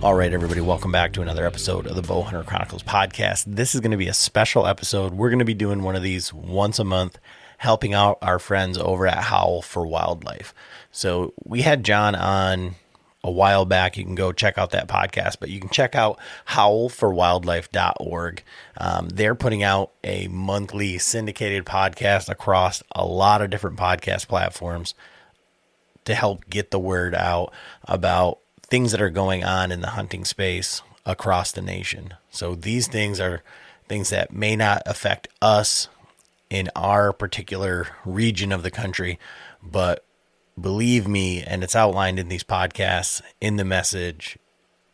All right, everybody, welcome back to another episode of the Bowhunter Chronicles podcast. This is going to be a special episode. We're going to be doing one of these once a month, helping out our friends over at Howl for Wildlife. So we had John on a while back. You can go check out that podcast, but you can check out howlforwildlife.org. They're putting out a monthly syndicated podcast across a lot of different podcast platforms to help get the word out about things that are going on in the hunting space across the nation. So these things are things that may not affect us in our particular region of the country, but believe me, and it's outlined in these podcasts, in the message,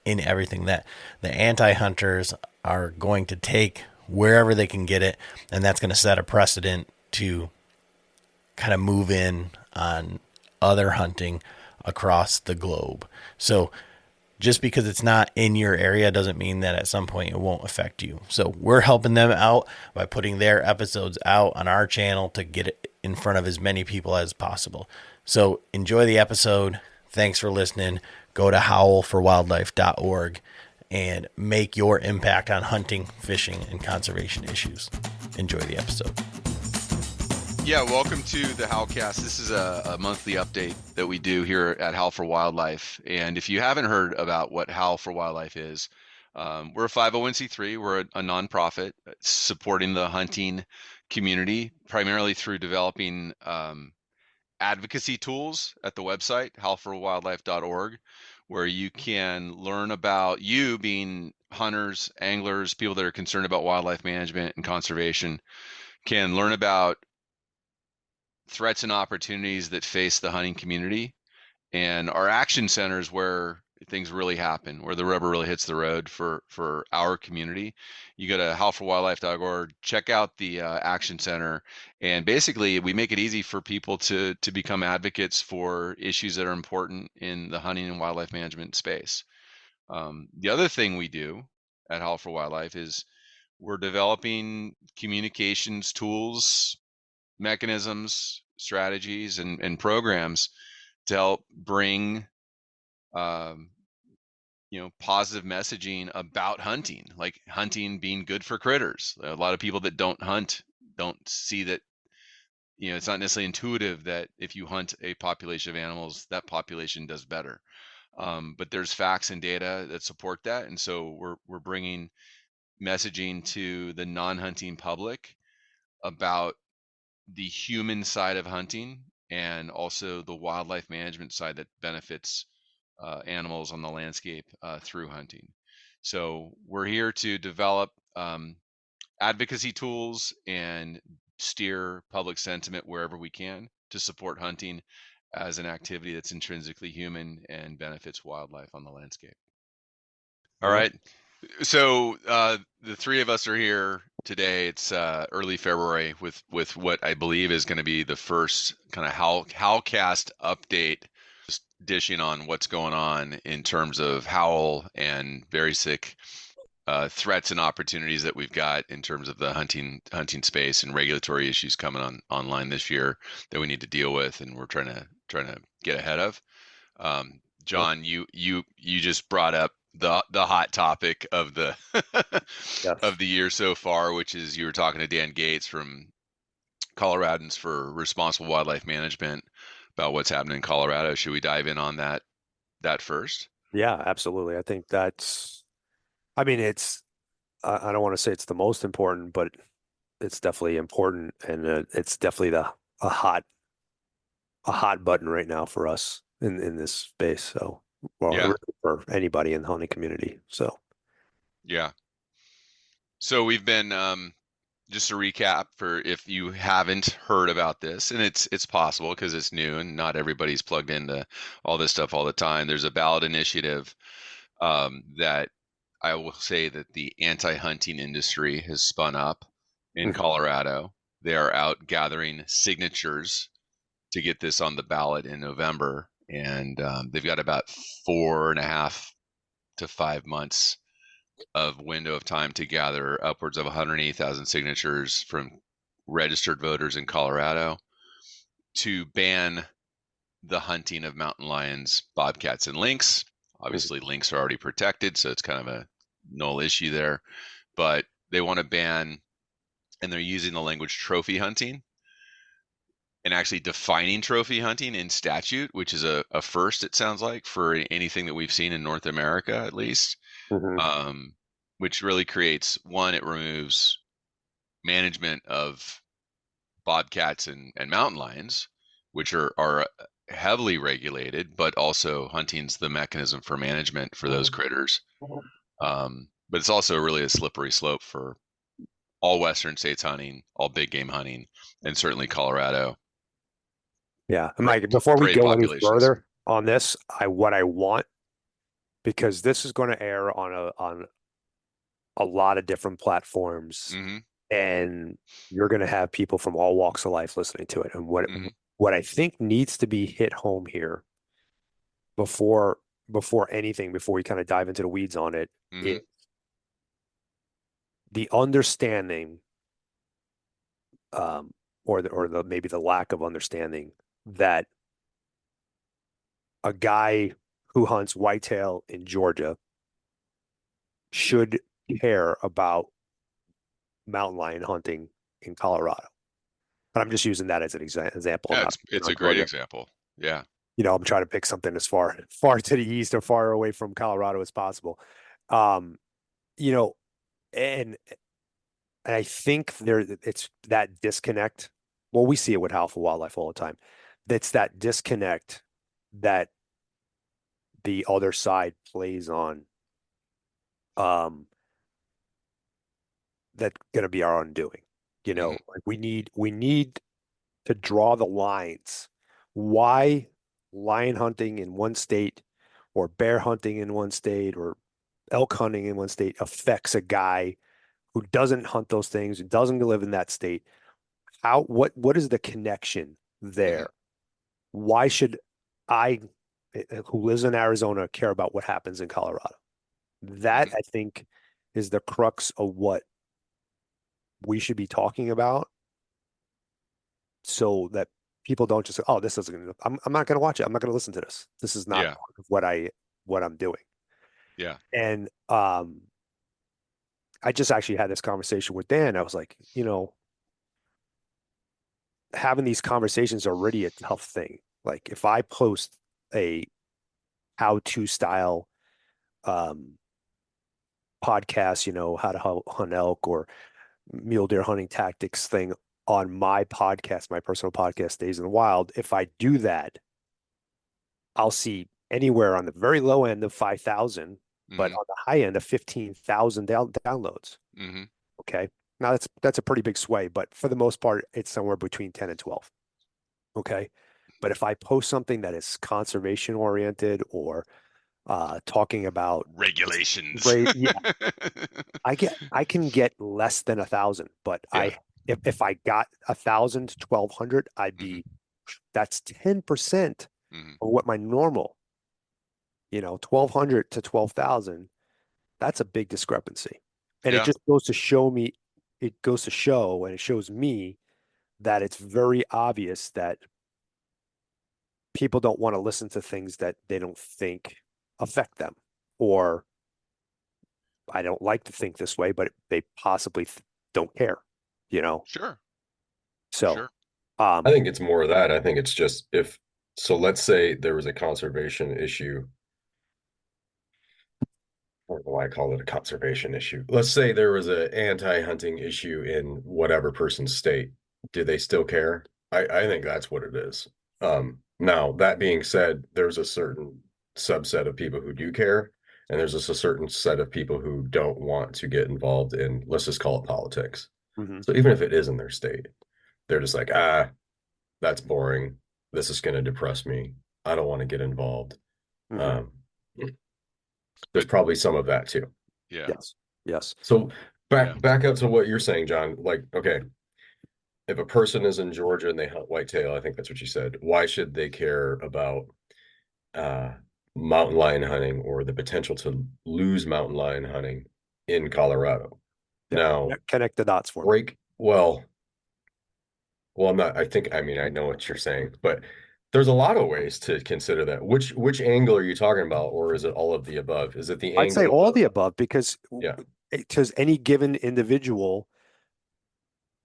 in everything, that the anti-hunters are going to take wherever they can get it, and that's going to set a precedent to kind of move in on other hunting across the globe. So just because it's not in your area doesn't mean that at some point it won't affect you. So we're helping them out by putting their episodes out on our channel to get it in front of as many people as possible. So enjoy the episode. Thanks for listening. Go to howlforwildlife.org and make your impact on hunting, fishing, and conservation issues. Enjoy the episode. Yeah, welcome to the HOWLCAST. This is a monthly update that we do here at Howl for Wildlife. And if you haven't heard about what Howl for Wildlife is, we're a 501c3. We're a nonprofit supporting the hunting community, primarily through developing advocacy tools at the website, howlforwildlife.org, where you can learn about, you being hunters, anglers, people that are concerned about wildlife management and conservation, can learn about threats and opportunities that face the hunting community, and our action centers where things really happen, where the rubber really hits the road for our community. You go to howlforwildlife.org, check out the action center, and basically we make it easy for people to become advocates for issues that are important in the hunting and wildlife management space. The other thing we do at Howl for Wildlife is we're developing communications tools, mechanisms, strategies, and programs to help bring positive messaging about hunting, like hunting being good for critters. A lot of people that don't hunt don't see that, it's not necessarily intuitive that if you hunt a population of animals, that population does better. But there's facts and data that support that, and so we're bringing messaging to the non-hunting public about the human side of hunting and also the wildlife management side that benefits animals on the landscape through hunting. So we're here to develop advocacy tools and steer public sentiment wherever we can to support hunting as an activity that's intrinsically human and benefits wildlife on the landscape. All right. So the three of us are here today. It's early February with what I believe is going to be the first kind of HOWLCAST update, just dishing on what's going on in terms of Howl and basic threats and opportunities that we've got in terms of the hunting space and regulatory issues coming online this year that we need to deal with, and we're trying to get ahead of. John, you just brought up the hot topic of the Yes. of the year so far, which is you were talking to Dan Gates from Coloradans for Responsible Wildlife Management about what's happening in Colorado. Should we dive in on that first? Yeah, absolutely. I think I don't want to say it's the most important, but it's definitely important, and it's definitely a hot button right now for us in this space. So, well, Yeah. for anybody in the hunting community. So, Yeah. So we've been just a recap for if you haven't heard about this, and it's possible because it's new and not everybody's plugged into all this stuff all the time. There's a ballot initiative that I will say that the anti-hunting industry has spun up in Colorado. They are out gathering signatures to get this on the ballot in November, and they've got about 4.5 to 5 months of window of time to gather upwards of 180,000 signatures from registered voters in Colorado to ban the hunting of mountain lions, bobcats, and lynx Obviously, lynx are already protected, so it's kind of a null issue there. But they want to ban, and they're using the language trophy hunting and actually defining trophy hunting in statute, which is a first, it sounds like, for anything that we've seen in North America, at least. Mm-hmm. Which really creates one, it removes management of bobcats and mountain lions, which are heavily regulated, but also hunting's the mechanism for management for those critters. But it's also really a slippery slope for all Western states hunting, all big game hunting, and certainly Colorado. Yeah. And Mike, before we Prey go any populations. further on this, what I want, because this is going to air on a lot of different platforms, Mm-hmm. and you're going to have people from all walks of life listening to it. And Mm-hmm. what I think needs to be hit home here before anything, before we kind of dive into the weeds on it, Mm-hmm. is the understanding, or the maybe the lack of understanding, that a guy who hunts whitetail in Georgia should care about mountain lion hunting in Colorado. And I'm just using that as an example. Yeah, Not it's a great Georgia. example. Yeah. I'm trying to pick something as far to the east or far away from Colorado as possible. Um, you know, and I think it's that disconnect. Well, we see it with Howl for Wildlife all the time. That's that disconnect that the other side plays on. That's going to be our undoing. Mm-hmm. Like we need to draw the lines. Why lion hunting in one state, or bear hunting in one state, or elk hunting in one state affects a guy who doesn't hunt those things, who doesn't live in that state? What is the connection Mm-hmm. there? Why should I, who lives in Arizona, care about what happens in Colorado? That, Mm-hmm. I think, is the crux of what we should be talking about, so that people don't just say, "Oh, this isn't. I'm not going to watch it. I'm not going to listen to this. This is not Yeah. part of what I'm doing." Yeah. And I just actually had this conversation with Dan. I was like, having these conversations are already a tough thing. Like if I post a how-to style um, podcast, how to hunt elk or mule deer hunting tactics thing on my podcast, my personal podcast, Days in the Wild. If I do that, I'll see anywhere on the very low end of 5,000, but Mm-hmm. on the high end of 15,000 downloads. Mm-hmm. Okay. Now that's a pretty big sway, but for the most part, it's somewhere between 10 and 12. Okay. But if I post something that is conservation oriented, or talking about Regulations. yeah, I can get less than 1,000, but Yeah. if I got 1,000 to 1,200, I'd Mm-hmm. be, that's 10% Mm-hmm. of what my normal, 1,200 to 12,000. That's a big discrepancy. And it Yeah. just goes to show me, it goes to show, and it shows me that it's very obvious that people don't want to listen to things that they don't think affect them. Or I don't like to think this way, but they possibly don't care, you know? Sure. So, Sure. I think it's more of that. I think it's just so let's say there was a conservation issue. I don't know why I call it a conservation issue. Let's say there was an anti-hunting issue in whatever person's state. Do they still care? I think that's what it is. Now, that being said, there's a certain subset of people who do care, and there's just a certain set of people who don't want to get involved in, let's just call it politics. mhm. So even if it is in their state, they're just like, that's boring. This is going to depress me. I don't want to get involved. Mhm. There's probably some of that too. Yeah. Yes. Yes. So Yeah. back up to what you're saying, John. Like, okay, if a person is in Georgia and they hunt whitetail, I think that's what you said. Why should they care about mountain lion hunting, or the potential to lose mountain lion hunting in Colorado? Yeah. Now, Connect the dots for me. well, I'm not, I think, I mean, I know what you're saying, but There's a lot of ways to consider that. Which angle are you talking about, or is it all of the above? Is it the I'd say angle all of, the above because yeah, any given individual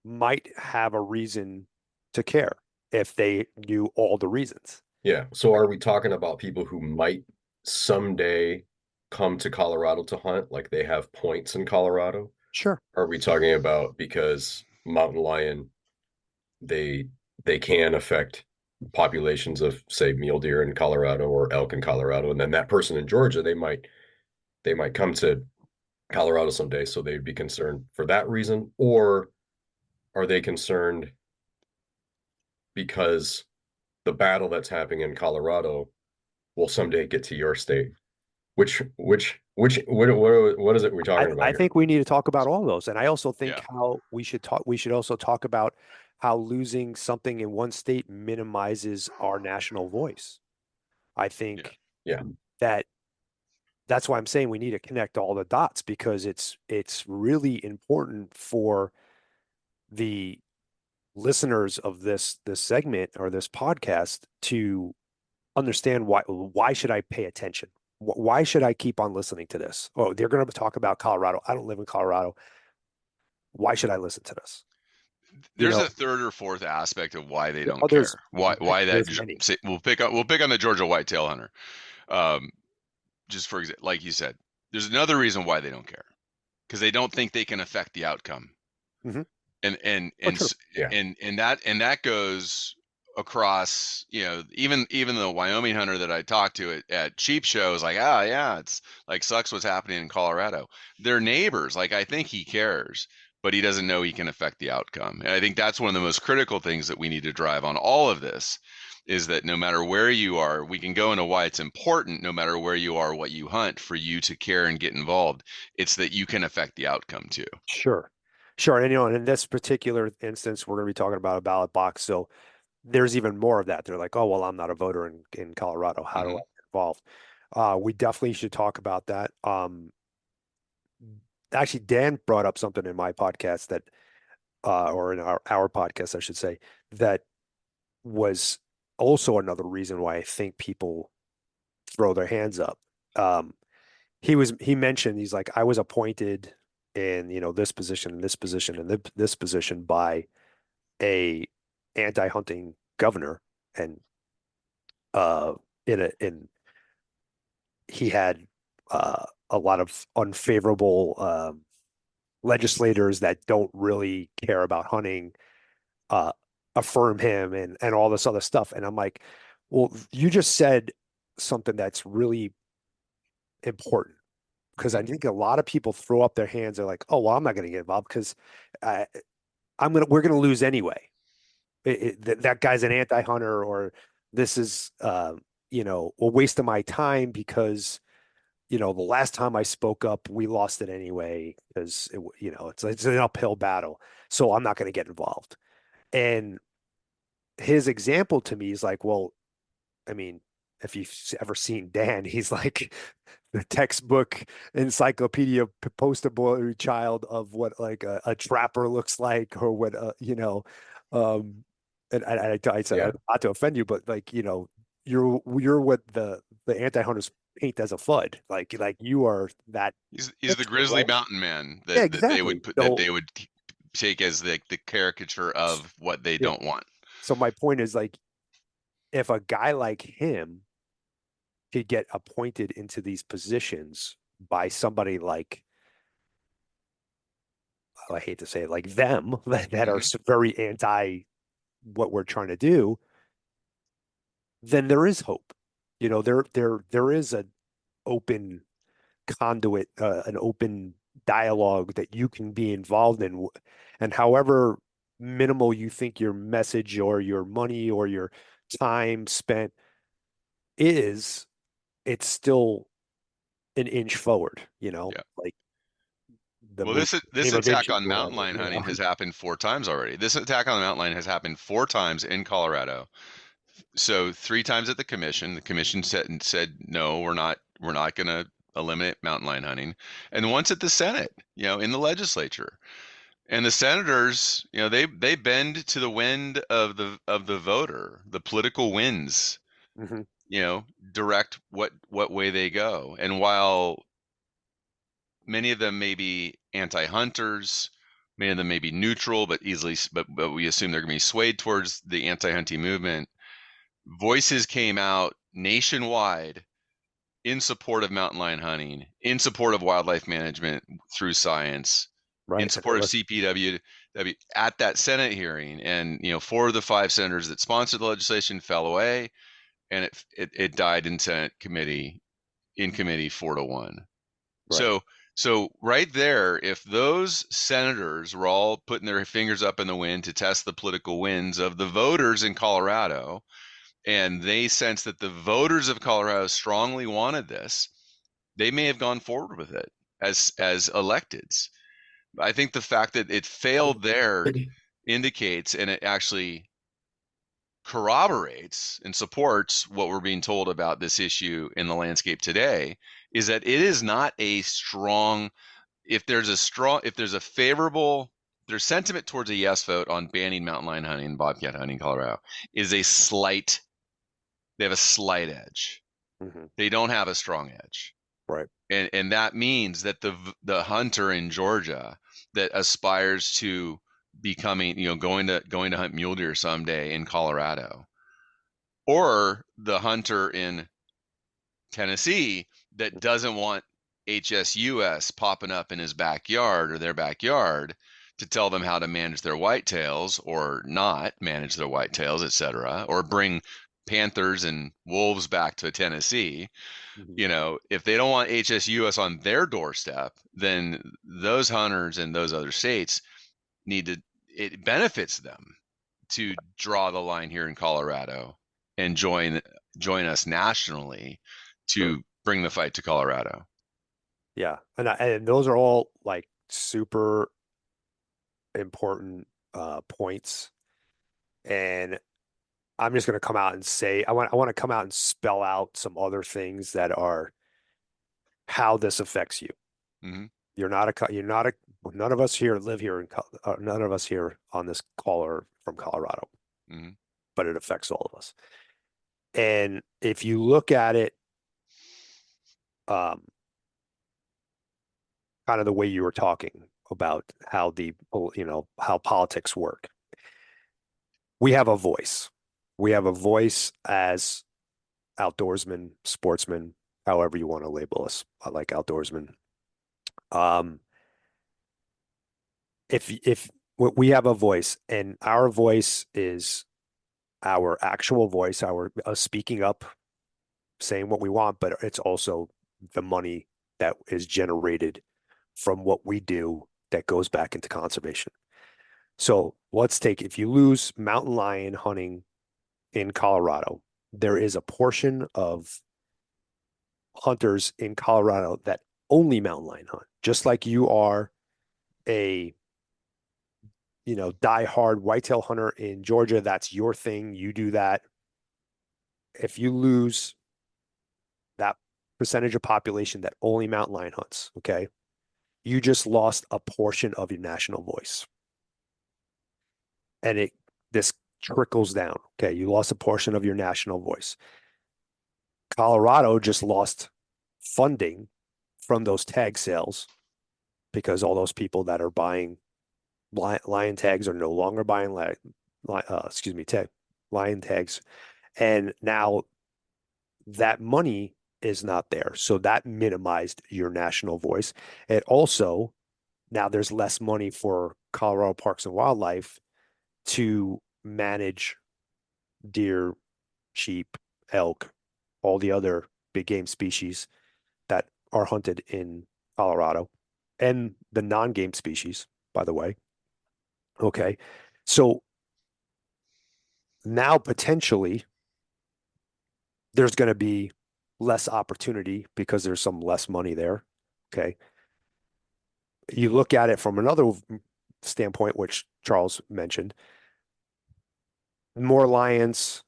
might have a reason to care if they knew all the reasons. yeah. So are we talking about people who might someday come to Colorado to hunt, like they have points in Colorado? Sure. Are we talking about because mountain lion they they can affect populations of say mule deer in Colorado or elk in Colorado, and then that person in Georgia they might come to Colorado someday, so they'd be concerned for that reason, or are they concerned because the battle that's happening in Colorado will someday get to your state? What is it we're talking about I here? think we need to talk about all those. And I also think Yeah. how we should also talk about how losing something in one state minimizes our national voice. I think Yeah. that that's why I'm saying we need to connect all the dots because it's really important for the listeners of this segment or this podcast to understand why should I pay attention? Why should I keep on listening to this? Oh, they're going to talk about Colorado. I don't live in Colorado. Why should I listen to this? You There's know, a third or fourth aspect of why they don't oh, care. Why that there's many. say, we'll pick on the Georgia whitetail hunter. Um, just for example, like you said, there's another reason why they don't care because they don't think they can affect the outcome. Mm-hmm. and and Oh, and true. Yeah. and that goes across, even the Wyoming hunter that I talked to at Sheep Show is like, yeah, it's like sucks what's happening in Colorado. They're neighbors. Like, I think he cares, but he doesn't know he can affect the outcome. And I think that's one of the most critical things that we need to drive on all of this, is that no matter where you are, we can go into why it's important, no matter where you are, what you hunt, for you to care and get involved. It's that you can affect the outcome too. Sure. Sure. And, and in this particular instance, we're going to be talking about a ballot box. So there's even more of that. They're like, oh, well, I'm not a voter in Colorado. How do I get involved? We definitely should talk about that. Actually, Dan brought up something in my podcast that, or in our podcast, I should say, that was also another reason why I think people throw their hands up. Um, he mentioned, he's like, I was appointed in, this position and this position and this position by a anti-hunting governor, and uh in he had a lot of unfavorable legislators that don't really care about hunting uh affirm him and all this other stuff. And I'm like, well, you just said something that's really important, because I think a lot of people throw up their hands. They're like, oh, well, I'm not going to get involved because I, we're going to lose anyway. That guy's an anti-hunter, or this is, a waste of my time because, the last time I spoke up, we lost it anyway because, it's an uphill battle. So I'm not going to get involved. And his example to me is like, well, I mean, if you've ever seen Dan, he's like the textbook encyclopedia poster boy child of what like a trapper looks like, or what um, I said, Yeah. not to offend you, but like you're what the anti-hunters paint as a FUD. Like you are that. He's the grizzly right? mountain man Yeah, that they would exactly. put, that So they would take as the caricature of what they yeah. don't want. So my point is, like, if a guy like him could get appointed into these positions by somebody like, I hate to say it, like them, that are very anti what we're trying to do, then there is hope. There is an open conduit, an open dialogue that you can be involved in, and however minimal you think your message or your money or your time spent is, it's still an inch forward. Yeah. Like the Well, movie this Game of attack Inches on or mountain whatever. lion hunting has happened 4 times already. This attack on the mountain lion has happened 4 times in Colorado. So 3 times at the commission. The commission said no, we're not going to eliminate mountain lion hunting, and once at the Senate, in the legislature. And the senators, they bend to the wind of the voter. The political winds, Hmm. direct what way they go. And while many of them may be anti-hunters, many of them may be neutral, but but we assume they're going to be swayed towards the anti-hunting movement. Voices came out nationwide in support of mountain lion hunting, in support of wildlife management through science, in Right. support of CPW at that Senate hearing. And 4 of the 5 senators that sponsored the legislation fell away, and it died in Senate committee 4-1. Right. So right there, if those senators were all putting their fingers up in the wind to test the political winds of the voters in Colorado, and they sense that the voters of Colorado strongly wanted this, they may have gone forward with it as electeds. I think the fact that it failed there indicates, and it actually corroborates and supports what we're being told about this issue in the landscape today, is that it is not a strong, if there's a favorable, there's sentiment towards a yes vote on banning mountain lion hunting and bobcat hunting in Colorado, is a slight, they have a slight edge. Hmm. They don't have a strong edge. Right. And that means that the hunter in Georgia that aspires to becoming, going to hunt mule deer someday in Colorado, or the hunter in Tennessee that doesn't want HSUS popping up in his backyard or their backyard to tell them how to manage their whitetails or not manage their whitetails, etc., or bring panthers and wolves back to Tennessee. Hmm. If they don't want HSUS on their doorstep, then those hunters in those other states it benefits them to draw the line here in Colorado and join us nationally Sure. to bring the fight to Colorado. Yeah. And those are all like super important points. And I'm just going to come out and say, I want to come out and spell out some other things that are how this affects you. Mm-hmm. You're not a, none of us here live here none of us here on this call are from Colorado, Mm-hmm. but it affects all of us. And if you look at it, um, kind of the way you were talking about how how politics work, we have a voice. We have a voice as outdoorsmen, sportsmen, however you want to label us. I like outdoorsmen. Um, if we have a voice, and our voice is our actual voice, our speaking up, saying what we want, but it's also the money that is generated from what we do that goes back into conservation. So let's take, if you lose mountain lion hunting in Colorado, there is a portion of hunters in Colorado that only mountain lion hunt, just like you are a die-hard whitetail hunter in Georgia. That's your thing. You do that. If you lose that percentage of population that only mountain lion hunts, okay, you just lost a portion of your national voice. And this trickles down. Okay, you lost a portion of your national voice. Colorado just lost funding from those tag sales because all those people that are buying lion tags are no longer buying lion tags, and now that money is not there. So that minimized your national voice. It also, now there's less money for Colorado Parks and Wildlife to manage deer, sheep, elk, all the other big game species that are hunted in Colorado, and the non-game species, by the way. Okay. So now potentially there's going to be less opportunity because there's some less money there. Okay. You look at it from another standpoint, which Charles mentioned, more lions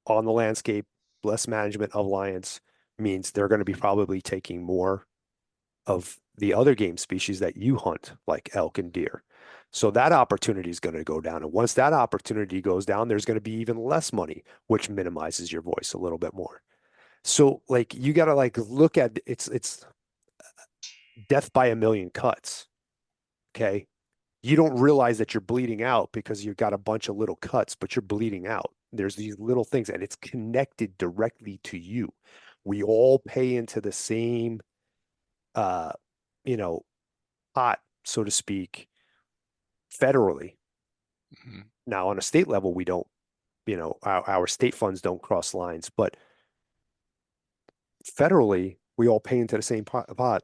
on the landscape, less management of lions means they're going to be probably taking more of the other game species that you hunt, like elk and deer. So that opportunity is going to go down. And once that opportunity goes down, there's going to be even less money, which minimizes your voice a little bit more. So like you got to like look at it's death by a million cuts. Okay. You don't realize that you're bleeding out because you've got a bunch of little cuts, but you're bleeding out. There's these little things and it's connected directly to you. We all pay into the same uh, you know, pot, so to speak, federally. Mm-hmm. Now, on a state level, we don't, our state funds don't cross lines, but federally, we all pay into the same pot.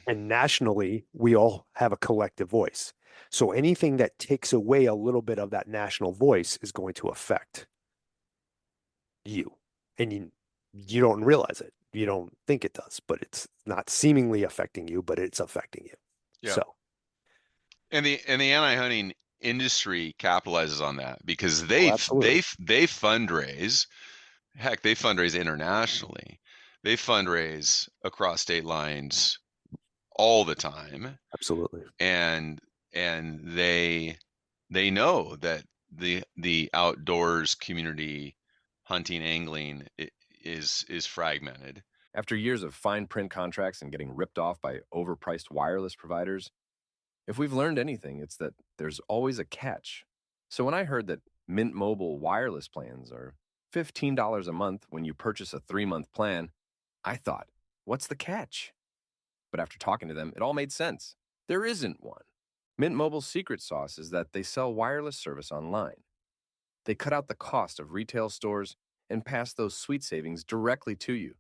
And nationally, we all have a collective voice. So anything that takes away a little bit of that national voice is going to affect you. And you don't realize it. You don't think it does, but it's not seemingly affecting you, but it's affecting you. Yeah. So And the anti-hunting industry capitalizes on that because they absolutely. fundraise. Heck, they fundraise internationally. They fundraise across state lines all the time. Absolutely. And they know that the outdoors community, hunting, angling, is fragmented. After years of fine print contracts and getting ripped off by overpriced wireless providers, if we've learned anything, it's that there's always a catch. So when I heard that Mint Mobile wireless plans are $15 a month when you purchase a 3-month plan, I thought, what's the catch? But after talking to them, it all made sense. There isn't one. Mint Mobile's secret sauce is that they sell wireless service online. They cut out the cost of retail stores and pass those sweet savings directly to you.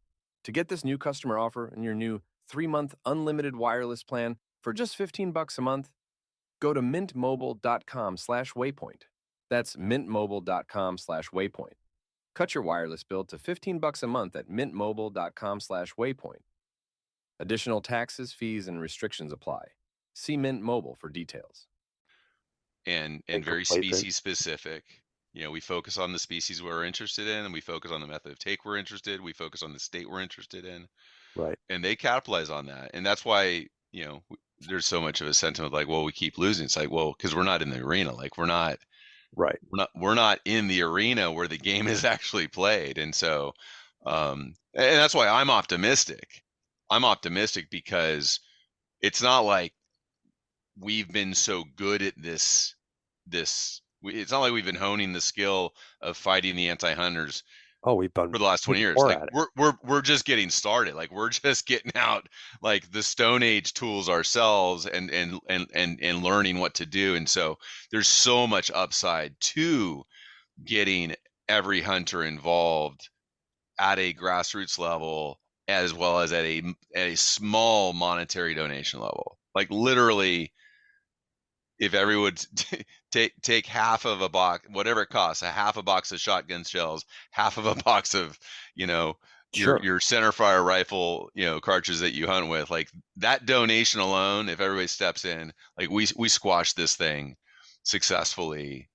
To get this new customer offer and your new 3-month unlimited wireless plan for just $15 a month, go to mintmobile.com/waypoint. That's mintmobile.com/waypoint. Cut your wireless bill to $15 a month at mintmobile.com/waypoint. Additional taxes, fees, and restrictions apply. See Mint Mobile for details. And very species specific. We focus on the species we're interested in, and we focus on the method of take we're interested. We focus on the state we're interested in. Right. And they capitalize on that. And that's why, there's so much of a sentiment like, well, we keep losing. It's like, well, because we're not in the arena. Like we're not in the arena where the game is actually played. And so, and that's why I'm optimistic. I'm optimistic because it's not like we've been so good at this. It's not like we've been honing the skill of fighting the anti-hunters. We've done for the last 20 years. Like we're just getting started. Like we're just getting out like the Stone Age tools ourselves and learning what to do. And so there's so much upside to getting every hunter involved at a grassroots level as well as at a small monetary donation level. Like literally, if everyone take half of a box, whatever it costs, a half a box of shotgun shells, half of a box of, your center fire rifle, cartridges that you hunt with, like that donation alone, if everybody steps in, like we squash this thing successfully,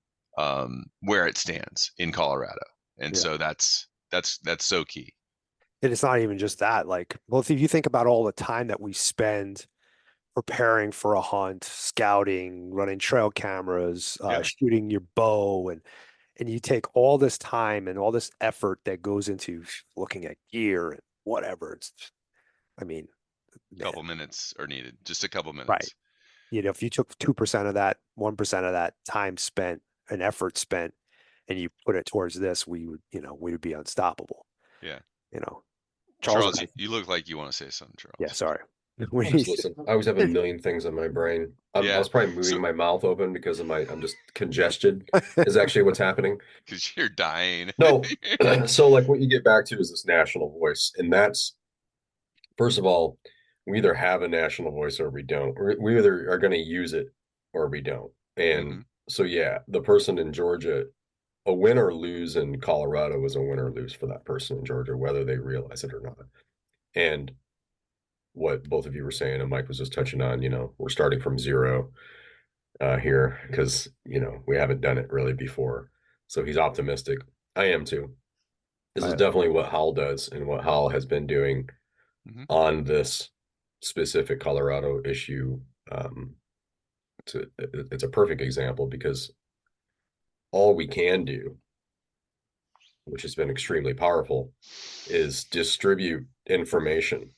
where it stands in Colorado. And so that's so key. And it's not even just that, like, well, if you think about all the time that we spend preparing for a hunt, scouting, running trail cameras, shooting your bow, and you take all this time and all this effort that goes into looking at gear and whatever. A couple minutes are needed, just a couple minutes. Right. If you took 2% of that, 1% of that time spent and effort spent, and you put it towards this, we would be unstoppable. Yeah. Charles, you look like you want to say something, Charles. Yeah, sorry. Listen, I always have a million things in my brain. I was probably moving my mouth open because I'm just congested is actually what's happening. Because you're dying. No. So like what you get back to is this national voice. And that's, first of all, we either have a national voice or we don't. We either are going to use it or we don't. And so, the person in Georgia, a win or lose in Colorado is a win or lose for that person in Georgia, whether they realize it or not. And what both of you were saying, and Mike was just touching on, we're starting from zero here because, we haven't done it really before. So he's optimistic. I am too. This is definitely what Howl does and what Howl has been doing on this specific Colorado issue, it's a perfect example because all we can do, which has been extremely powerful, is distribute information.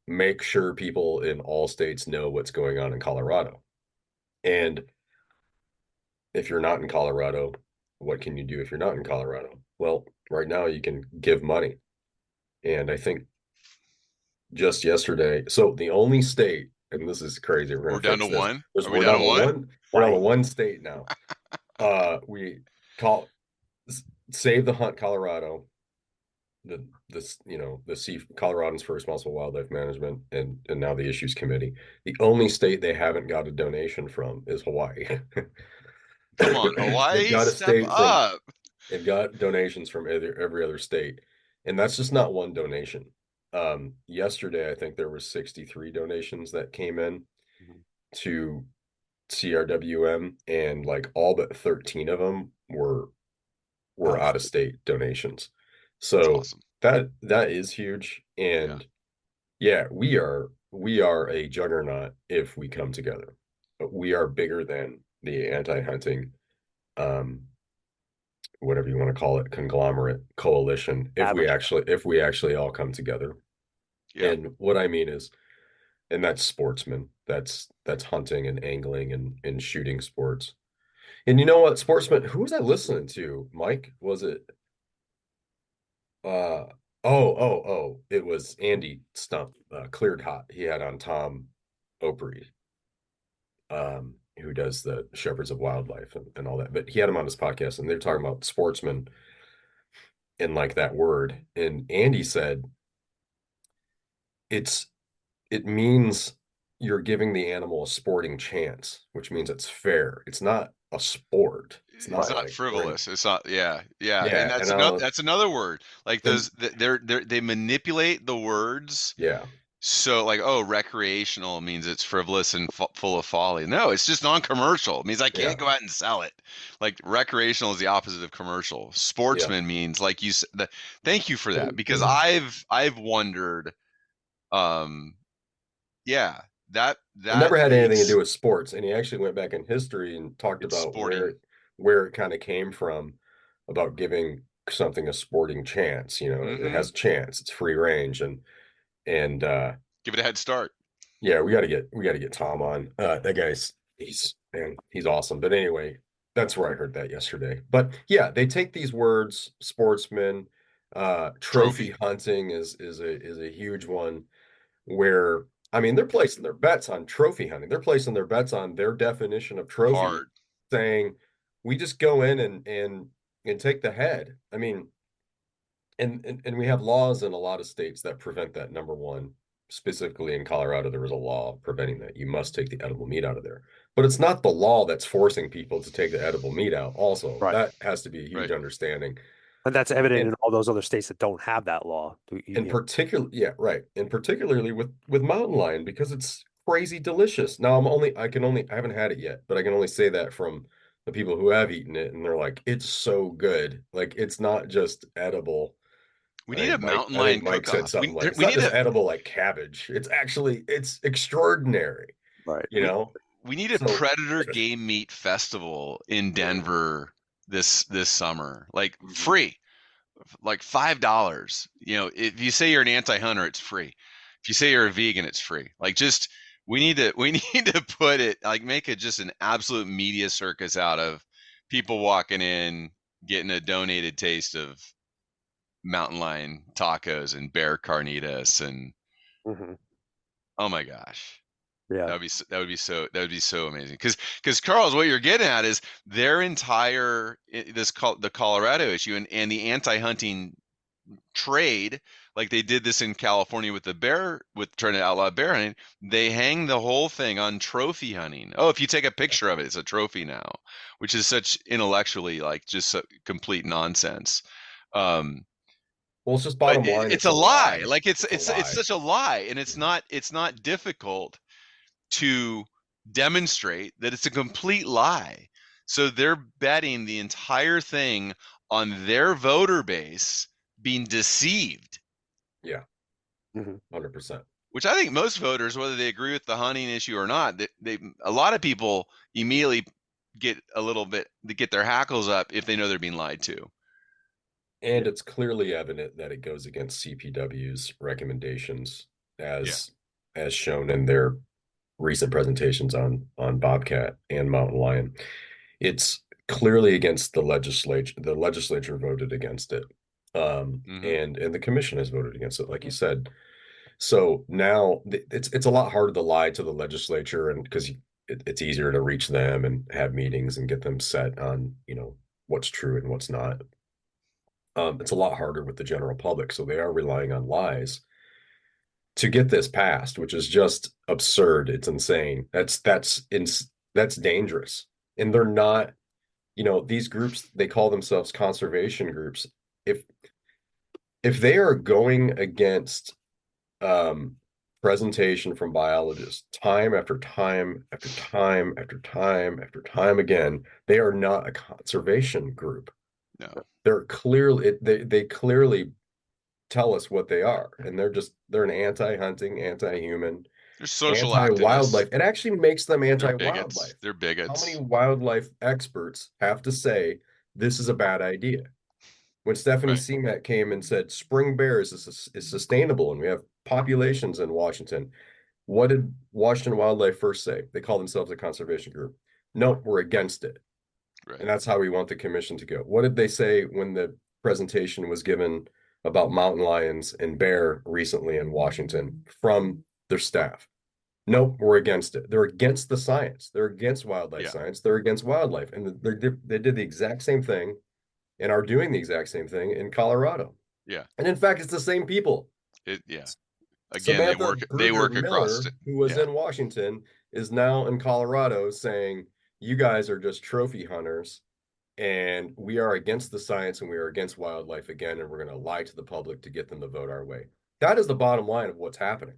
Make sure people in all states know what's going on in Colorado. And if you're not in Colorado, what can you do if you're not in Colorado? Well, right now you can give money. And I think just yesterday, so the only state, and this is crazy, we're We're gonna down fix to this. one. Are we We're down down to to one? one. We're down to one state now. We call Save the Hunt Colorado, the Coloradans for Responsible Wildlife Management, and now the Issues Committee. The only state they haven't got a donation from is Hawaii. Come on, They've Hawaii, got a step state from up. they've got donations from every other state, and that's just not one donation. Yesterday I think there were 63 donations that came in to CRWM, and like all but 13 of them were out of state donations. That's So awesome. that is huge. And yeah, we are a juggernaut if we come together. But we are bigger than the anti-hunting, whatever you want to call it, conglomerate coalition, if we actually all come together. Yeah. And what I mean is, and that's sportsmen, that's hunting and angling and shooting sports. And you know what, sportsmen, who was I listening to, Mike? Was it it was Andy Stump, Cleared Hot. He had on Tom Opry, who does the Shepherds of Wildlife and all that. But he had him on his podcast, and they're talking about sportsmen and like that word. And Andy said it means you're giving the animal a sporting chance, which means it's fair. It's not a sport. It's not like frivolous. It's not. Yeah. And yeah, and that's another word. Like and those, they manipulate the words. yeah, So like, oh, recreational means it's frivolous and full of folly. No, it's just non-commercial. It means I can't yeah, go out and sell it. Like recreational is the opposite of commercial. yeah. Sportsman means like you said. Thank you for that, because I've wondered. Yeah, that It never had anything to makes do with sports, and he actually went back in history and talked it's about sporting. where it kind of came from, about giving something a sporting chance. You know, it Mm-hmm. has a chance. It's free range, and Give it a head start. yeah, we got to get Tom on. That guy's he's awesome. But anyway, that's where I heard that yesterday. But yeah, they take these words, sportsman, trophy Trophy. hunting is a huge one, where I mean they're placing their bets on trophy hunting. They're placing their bets on their definition of trophy, Hard. saying we just go in and take the head. I mean, and we have laws in a lot of states that prevent that. Number one, specifically in Colorado, there was a law preventing that. You must take the edible meat out of there. But it's not the law that's forcing people to take the edible meat out. Also, Right. that has to be a huge Right. understanding. And that's evident And in all those other states that don't have that law. in particular, yeah, right. And particularly with mountain lion, because it's crazy delicious. Now I haven't had it yet, but I can only say that from the people who have eaten it, and they're like, it's so good. Like it's not just edible. We need a mountain I lion think Mike said cook-off. something like it's We not need just edible like cabbage. It's extraordinary. Right. You know? We need a So predator game meat festival in Denver this summer. Like Mhm. free. Like $5. You know, if you say you're an anti-hunter, it's free. If you say you're a vegan, it's free. Like just we need to put it, like make it just an absolute media circus out of people walking in, getting a donated taste of mountain lion tacos and bear carnitas and oh my gosh. Yeah. That would be so amazing. Because Charles, what you're getting at is their entire the Colorado issue and the anti-hunting trade, like they did this in California with the bear, with trying to outlaw bear hunting. They hang the whole thing on trophy hunting. Oh, if you take a picture of it, it's a trophy now, which is such intellectually like just complete nonsense. well, it's just But bottom line. it's a lie. Like It's a it's lie. such a lie, and it's not difficult to demonstrate that it's a complete lie. So they're betting the entire thing on their voter base being deceived. Yeah. 100%. Which I think most voters, whether they agree with the hunting issue or not, a lot of people immediately get their hackles up if they know they're being lied to. And it's clearly evident that it goes against CPW's recommendations as shown in their recent presentations on Bobcat and Mountain Lion. It's clearly against the legislature. The legislature voted against it. And the commission has voted against it, like you said. So now it's a lot harder to lie to the legislature, and because it's easier to reach them and have meetings and get them set on, what's true and what's not. It's a lot harder with the general public, so they are relying on lies to get this passed, which is just absurd. It's insane. That's dangerous. And they're not, these groups, they call themselves conservation groups. If they are going against presentation from biologists time after time after time after time after time again, they are not a conservation group. No. They're clearly they clearly tell us what they are, and they're an anti-hunting, anti-human, they're social anti-wildlife. activists. It actually makes them anti-wildlife. They're bigots. How many wildlife experts have to say this is a bad idea? When Stephanie Seamat came and said spring bears is sustainable and we have populations in Washington, what did Washington Wildlife first say? They call themselves a conservation group. No, we're against it. Right. And that's how we want the commission to go. What did they say when the presentation was given about mountain lions and bear recently in Washington from their staff? Nope, we're against it. They're against the science. They're against wildlife science. They're against wildlife. And they did the exact same thing and are doing the exact same thing in Colorado. Yeah. And in fact, it's the same people. Again, Samantha they work Miller, across. Who was in Washington, is now in Colorado saying, you guys are just trophy hunters and we are against the science and we are against wildlife again, and we're going to lie to the public to get them to vote our way. That is the bottom line of what's happening.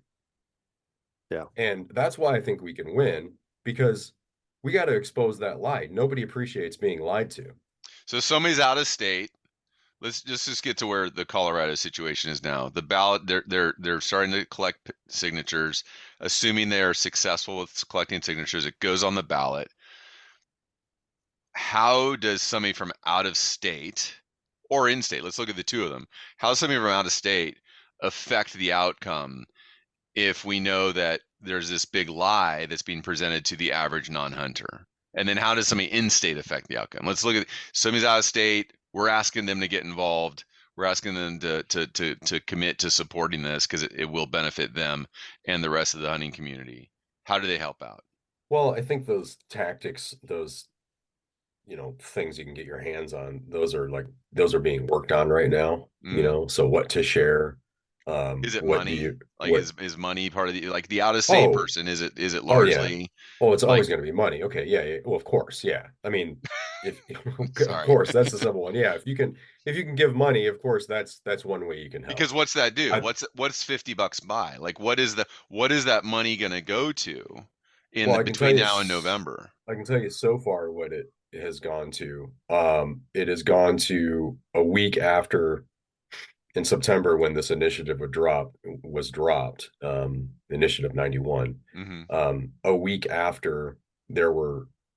Yeah. And that's why I think we can win, because we got to expose that lie. Nobody appreciates being lied to. So somebody's out of state. Let's just get to where the Colorado situation is now. The ballot, they're starting to collect signatures, assuming they are successful with collecting signatures. It goes on the ballot. How does somebody from out of state or in state, let's look at the two of them, how does somebody from out of state affect the outcome if we know that there's this big lie that's being presented to the average non-hunter? And then how does somebody in state affect the outcome? Let's look at somebody's out of state. We're asking them to get involved. We're asking them to commit to supporting this because it will benefit them and the rest of the hunting community. How do they help out? Well, I think those tactics, those things you can get your hands on, those are being worked on right now. So what to share. Is it money? Is money part of the out of state person? Is it largely? It's always going to be money. Okay, yeah. Well, of course, yeah. I mean, if of course that's the simple one. Yeah, if you can give money, of course that's one way you can help. Because what's that do? What's $50 buy? Like what is that money going to go to between now and November? I can tell you so far what it has gone to. It has gone to a week after. In September, when this initiative was dropped, Initiative 91, a week after,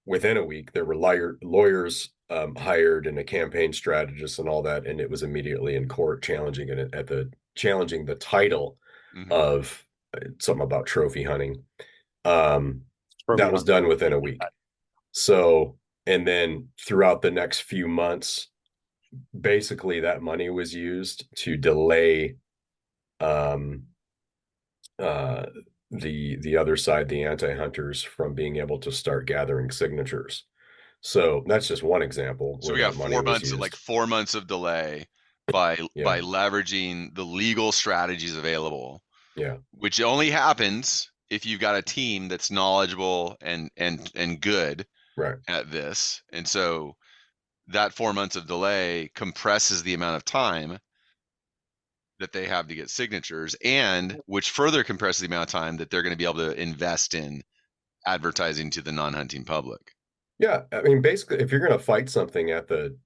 within a week, there were lawyers hired and a campaign strategist and all that, and it was immediately in court challenging the title of something about trophy hunting. That was done within a week. So, and then throughout the next few months, basically that money was used to delay the other side, the anti-hunters, from being able to start gathering signatures. So that's just one example. So we got 4 months of delay by leveraging the legal strategies available. Yeah. Which only happens if you've got a team that's knowledgeable and good at this. And so that 4 months of delay compresses the amount of time that they have to get signatures, and which further compresses the amount of time that they're going to be able to invest in advertising to the non-hunting public. Yeah. I mean, basically, if you're going to fight something at the,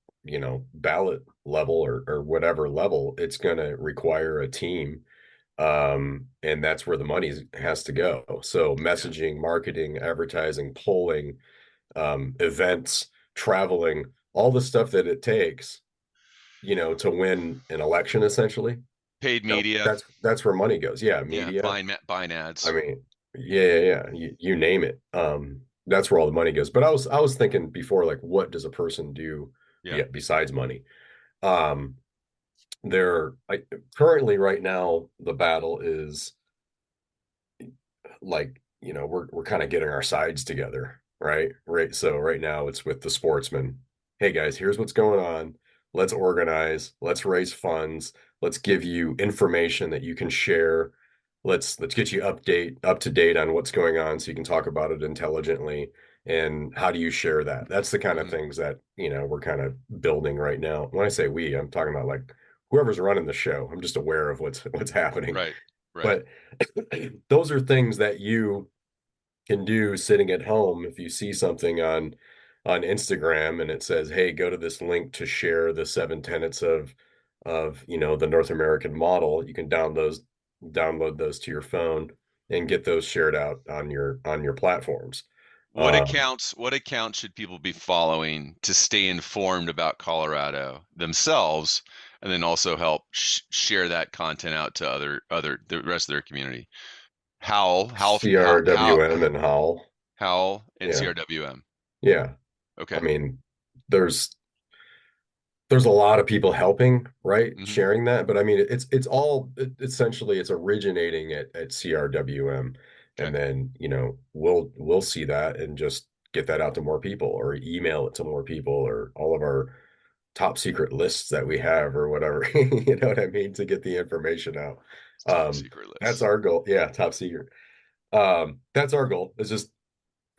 ballot level or whatever level, it's going to require a team And that's where the money has to go. So messaging, marketing, advertising, polling, events, traveling, all the stuff that it takes, to win an election, essentially. Paid media. That's where money goes. Yeah, Yeah, media. buying ads. I mean, yeah. You name it. That's where all the money goes. But I was thinking before, like, what does a person do besides money? Currently right now, the battle is like, we're kind of getting our sides together, right? Right. So right now it's with the sportsmen. Hey guys, here's what's going on. Let's organize. Let's raise funds. Let's give you information that you can share. Let's get you up to date on what's going on so you can talk about it intelligently. And how do you share that? That's the kind of things that, we're kind of building right now. When I say we, I'm talking about like whoever's running the show. I'm just aware of what's happening. Right. But those are things that you can do sitting at home. If you see something on Instagram and it says, hey, go to this link to share the 7 tenets of the North American model, you can download those to your phone and get those shared out on your platforms. What accounts should people be following to stay informed about Colorado themselves, and then also help share that content out to the rest of their community? CRWM and Howl and Yeah. CRWM. Yeah. Okay. I mean, there's a lot of people helping, right? Sharing that. But I mean, essentially it's originating at CRWM. Okay. And then, we'll see that and just get that out to more people or email it to more people or all of our top secret lists that we have or whatever, you know what I mean? To get the information out. Top secret list. That's our goal. Yeah, top secret. That's our goal. It's just,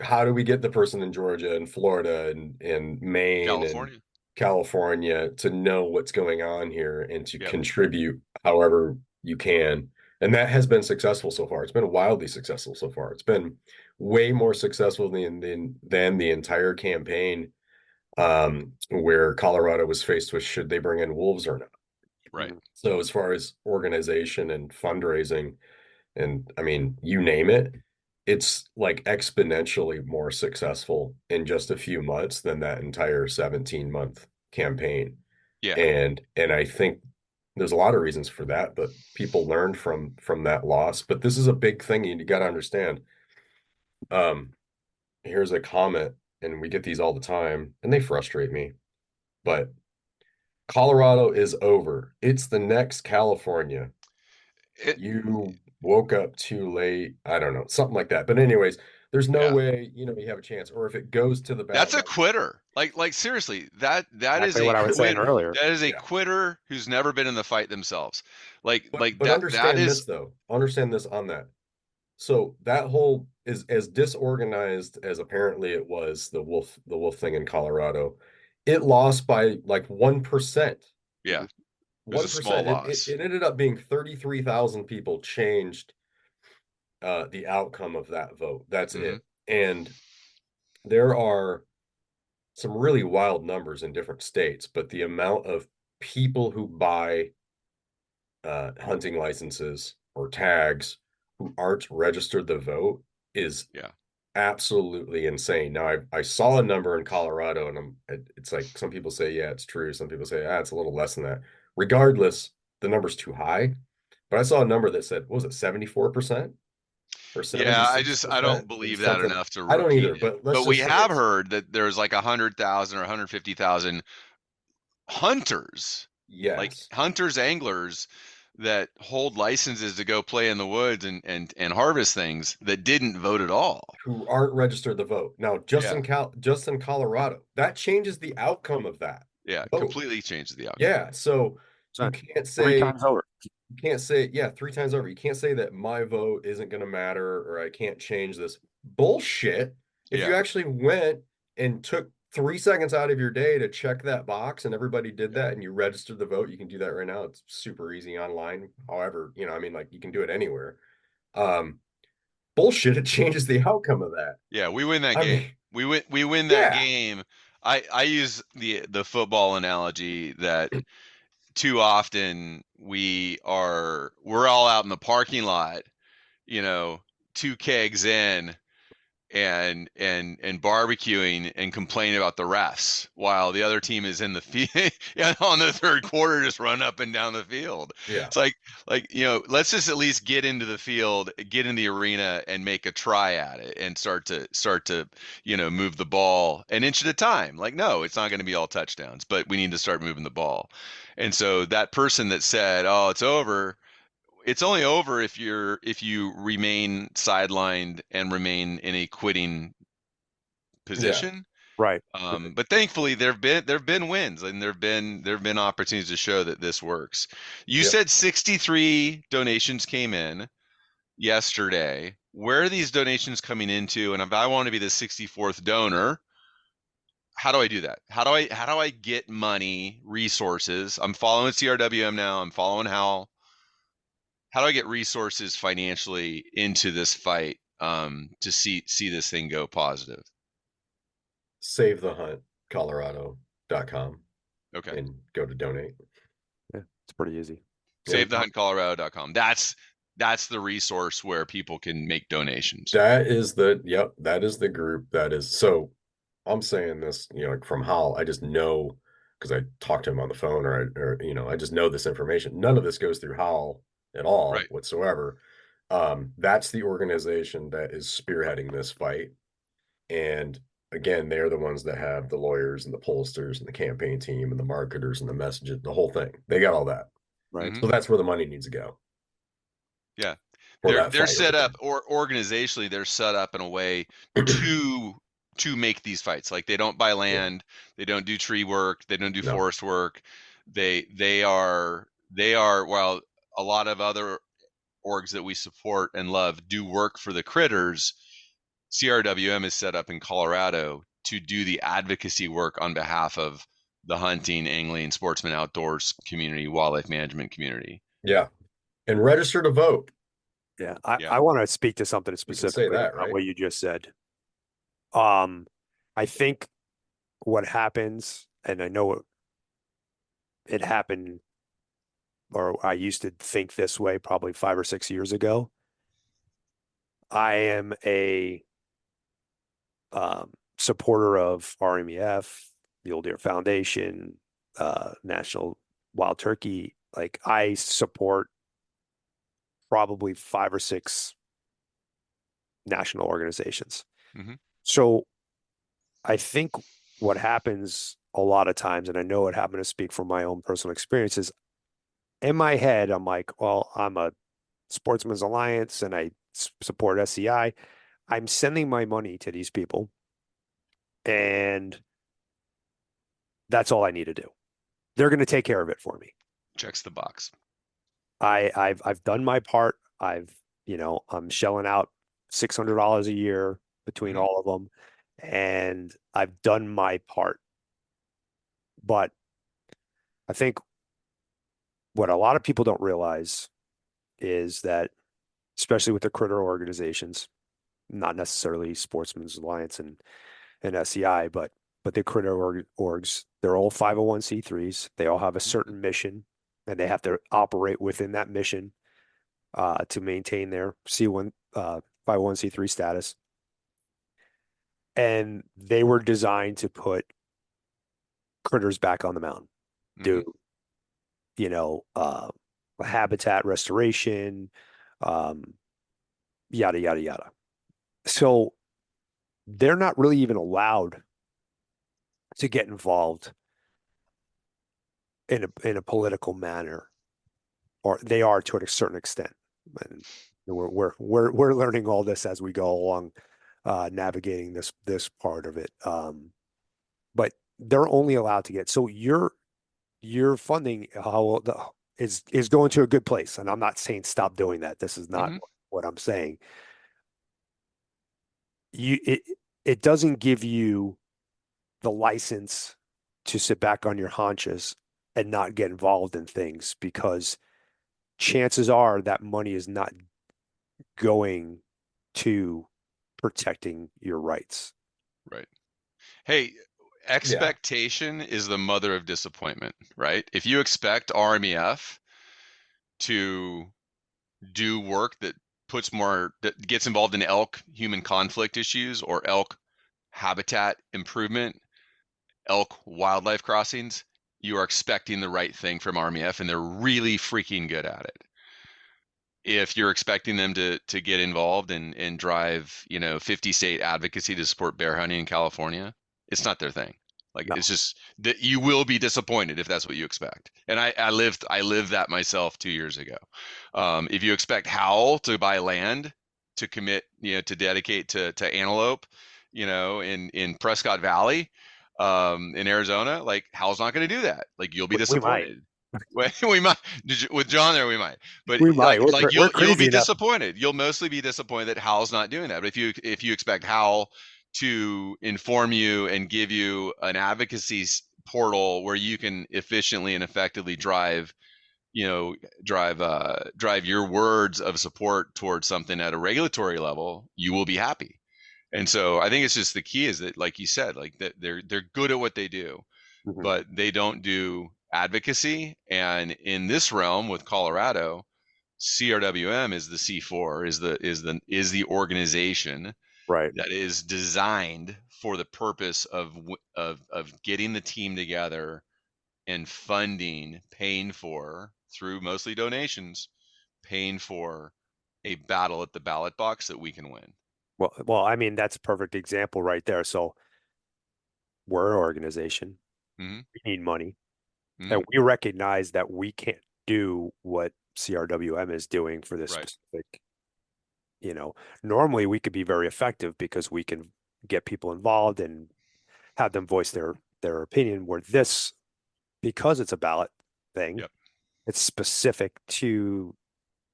how do we get the person in Georgia and Florida and Maine and California to know what's going on here and to contribute however you can? And that has been successful so far. It's been wildly successful so far. It's been way more successful than the entire campaign, where Colorado was faced with, should they bring in wolves or not? Right. So as far as organization and fundraising, and I mean, you name it, it's like exponentially more successful in just a few months than that entire 17-month campaign. Yeah. And I think there's a lot of reasons for that, but people learned from that loss. But this is a big thing you got to understand. Here's a comment, and we get these all the time, and they frustrate me. But Colorado is over. It's the next California. You woke up too late. I don't know, something like that. But anyways, there's no way, you have a chance. Or if it goes to the ballot, that's a quitter. Like seriously, that is what I was saying earlier. That is a quitter who's never been in the fight themselves. But understand this though. Understand this on that. So that whole is as disorganized as apparently it was, the wolf thing in Colorado. It lost by like 1%. Yeah. It was a small loss. It ended up being 33,000 people changed the outcome of that vote. That's it. And there are some really wild numbers in different states, but the amount of people who buy hunting licenses or tags who aren't registered to vote is absolutely insane. Now, I saw a number in Colorado, and it's like, some people say, yeah, it's true. Some people say, it's a little less than that. Regardless, the number's too high. But I saw a number that said, what was it, 74%? Or 76%? I don't believe that enough to repeat. I don't either, but we have heard that there's like 100,000 or 150,000 hunters, like hunters, anglers that hold licenses to go play in the woods and harvest things that didn't vote at all, who aren't registered to vote. Now, just in Colorado, that changes the outcome of that. Yeah, completely changes the outcome. Yeah, so you can't say 3 times over. You can't say 3 times over. You can't say that my vote isn't going to matter or I can't change this. Bullshit. If you actually went and took 3 seconds out of your day to check that box and everybody did that and you registered the vote, you can do that right now. It's super easy online. However, I mean, like, you can do it anywhere. Bullshit. It changes the outcome of that. Yeah, we win that game. We win that game. I use the football analogy that too often we're all out in the parking lot, 2 kegs in, and barbecuing and complaining about the refs while the other team is in the field on the third quarter, just run up and down the field. Yeah. It's like let's just at least get into the field, get in the arena, and make a try at it, and start to move the ball an inch at a time. Like, no, it's not going to be all touchdowns, but we need to start moving the ball. And so that person that said, "Oh, it's over," it's only over if you remain sidelined and remain in a quitting position. Right. But thankfully there've been wins, and there've been opportunities to show that this works. You Yep. said 63 donations came in yesterday. Where are these donations coming into? And if I want to be the 64th donor, how do I do that? How do I get money, resources? I'm following CRWM now. I'm following Howl. How do I get resources financially into this fight to see this thing go positive? SaveTheHuntColorado.com Okay. and go to donate. Yeah, it's pretty easy. SaveTheHuntColorado.com. That's the resource where people can make donations. That is the group. So I'm saying this, like from Howl, I just know because I talked to him on the phone or I just know this information. None of this goes through Howl at all Right. whatsoever. That's the organization that is spearheading this fight. And again, they're the ones that have the lawyers and the pollsters and the campaign team and the marketers and the messages, the whole thing. They got all that. Right. Mhm. So that's where the money needs to go. Yeah. for They're that fight. set up, or organizationally they're set up in a way to make these fights. Like, they don't buy land, they don't do tree work, they don't do No. forest work. They are while a lot of other orgs that we support and love do work for the critters, CRWM is set up in Colorado to do the advocacy work on behalf of the hunting, angling, sportsman, outdoors community, wildlife management community. Yeah. And register to vote. Yeah. Yeah. I want to speak to something You can say specifically that, about right? what you just said. I think what happens, and I know it happened, or I used to think this way probably 5 or 6 years ago. I am a supporter of RMEF, the Old Deer Foundation, National Wild Turkey. Like, I support probably 5 or 6 national organizations. Mm-hmm. So I think what happens a lot of times, and I know it happened to speak from my own personal experiences, in my head, I'm like, well, I'm a Sportsman's Alliance and I support SCI. I'm sending my money to these people, and that's all I need to do. They're going to take care of it for me. Checks the box. I've done my part. I'm shelling out $600 a year between all of them, and I've done my part. But I think what a lot of people don't realize is that, especially with the critter organizations, not necessarily Sportsman's Alliance and SCI, but the critter orgs, they're all 501c3s. They all have a certain mission, and they have to operate within that mission to maintain their C1 501c3 status. And they were designed to put critters back on the mountain, do habitat restoration, yada yada yada. So they're not really even allowed to get involved in a political manner, or they are to a certain extent. And we're learning all this as we go along, navigating this part of it. But they're only allowed to get, so your funding is going to a good place. And I'm not saying stop doing that. This is not what I'm saying. It doesn't give you the license to sit back on your haunches and not get involved in things, because chances are that money is not going to protecting your rights. Right. Hey, expectation is the mother of disappointment, right? If you expect RMEF to do work that gets involved in elk human conflict issues or elk habitat improvement, elk wildlife crossings, you are expecting the right thing from RMEF, and they're really freaking good at it. If you're expecting them to get involved and drive, 50 state advocacy to support bear hunting in California, it's not their thing. Like, No. it's just that you will be disappointed if that's what you expect. And I lived that myself 2 years ago. If you expect Howl to buy land to commit, to dedicate to antelope, in Prescott Valley, in Arizona, like, Howl's not going to do that. Like, you'll be We might. disappointed. Well, we might. With John there, we might. But We might. like We're you'll be crazy enough. disappointed. You'll mostly be disappointed that Howl's not doing that. But if you expect Howl to inform you and give you an advocacy portal where you can efficiently and effectively drive your words of support towards something at a regulatory level, you will be happy. And so I think it's just the key is that, like you said, like that they're good at what they do, Mhm. but they don't do advocacy. And in this realm with Colorado, CRWM is the C4, is the organization Right. that is designed for the purpose of getting the team together and funding, paying for, through mostly donations, paying for a battle at the ballot box that we can win. Well, I mean, that's a perfect example right there. So we're an organization. Mhm. We need money. Mhm. And we recognize that we can't do what CRWM is doing for this Right. specific, normally we could be very effective because we can get people involved and have them voice their opinion, where this, because it's a ballot thing, Yep. it's specific to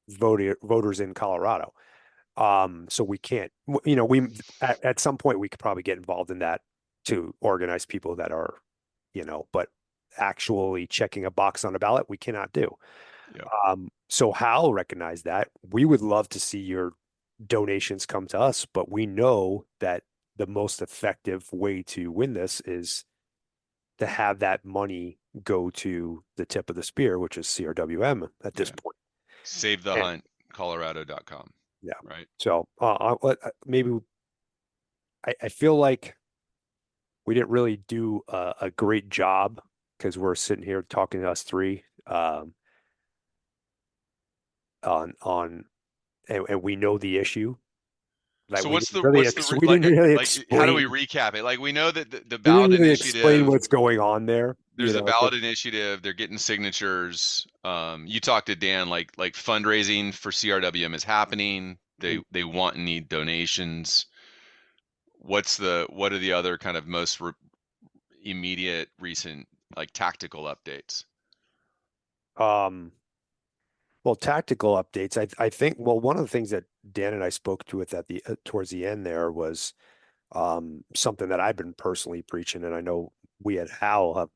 voters in Colorado. So we can't, we at some point we could probably get involved in that to organize people that are, but actually checking a box on a ballot, we cannot do. Yep. So Hal recognized that. We would love to see your donations come to us, but we know that the most effective way to win this is to have that money go to the tip of the spear, which is CRWM at this Yeah. point. Save the hunt, Colorado.com. Yeah. Right. So maybe I feel like we didn't really do a great job because we're sitting here talking to us three on and we know the issue. Like So we what's didn't the really we like didn't really how do we explain. recap it? Like, we know that the We didn't ballot really explain initiative, what's going on there. there's a ballot initiative, they're getting signatures. You talked to Dan, like fundraising for CRWM is happening. They want and need donations. What are the other kind of most immediate recent, like, tactical updates? Well, tactical updates. I think, well, one of the things that Dan and I spoke to it at the towards the end there was something that I've been personally preaching, and I know we at Howl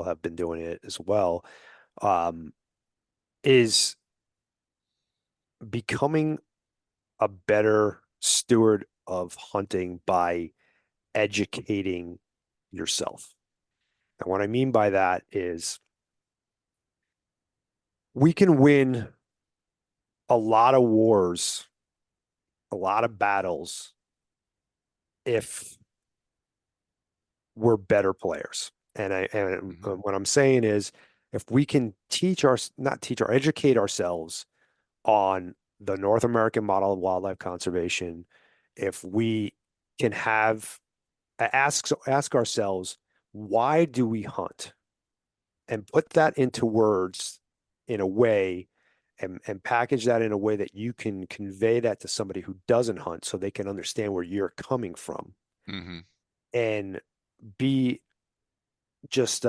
have been doing it as well. Is becoming a better steward of hunting by educating yourself. And what I mean by that is we can win a lot of wars, a lot of battles if we're better players. And what I'm saying is if we can educate ourselves on the North American model of wildlife conservation, if we can ask ourselves, why do we hunt? And put that into words in a way and package that in a way that you can convey that to somebody who doesn't hunt so they can understand where you're coming from. Mm-hmm. And be just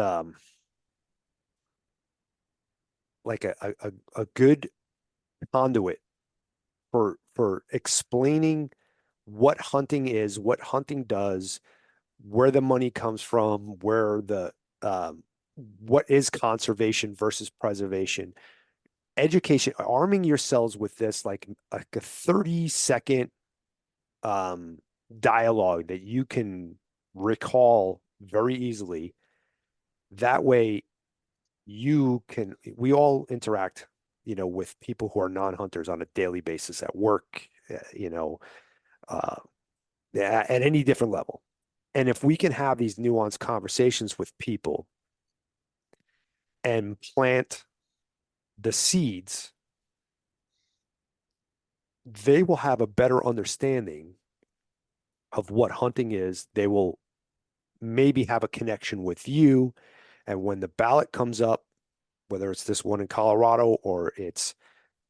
like a good conduit for explaining what hunting is, what hunting does, where the money comes from, where the what is conservation versus preservation. Education, arming yourselves with this like a 30-second dialogue that you can recall very easily. That way we all interact, with people who are non-hunters on a daily basis at work, uh, at any different level. And if we can have these nuanced conversations with people and plant the seeds, they will have a better understanding of what hunting is. They will maybe have a connection with you. And when the ballot comes up, whether it's this one in Colorado or it's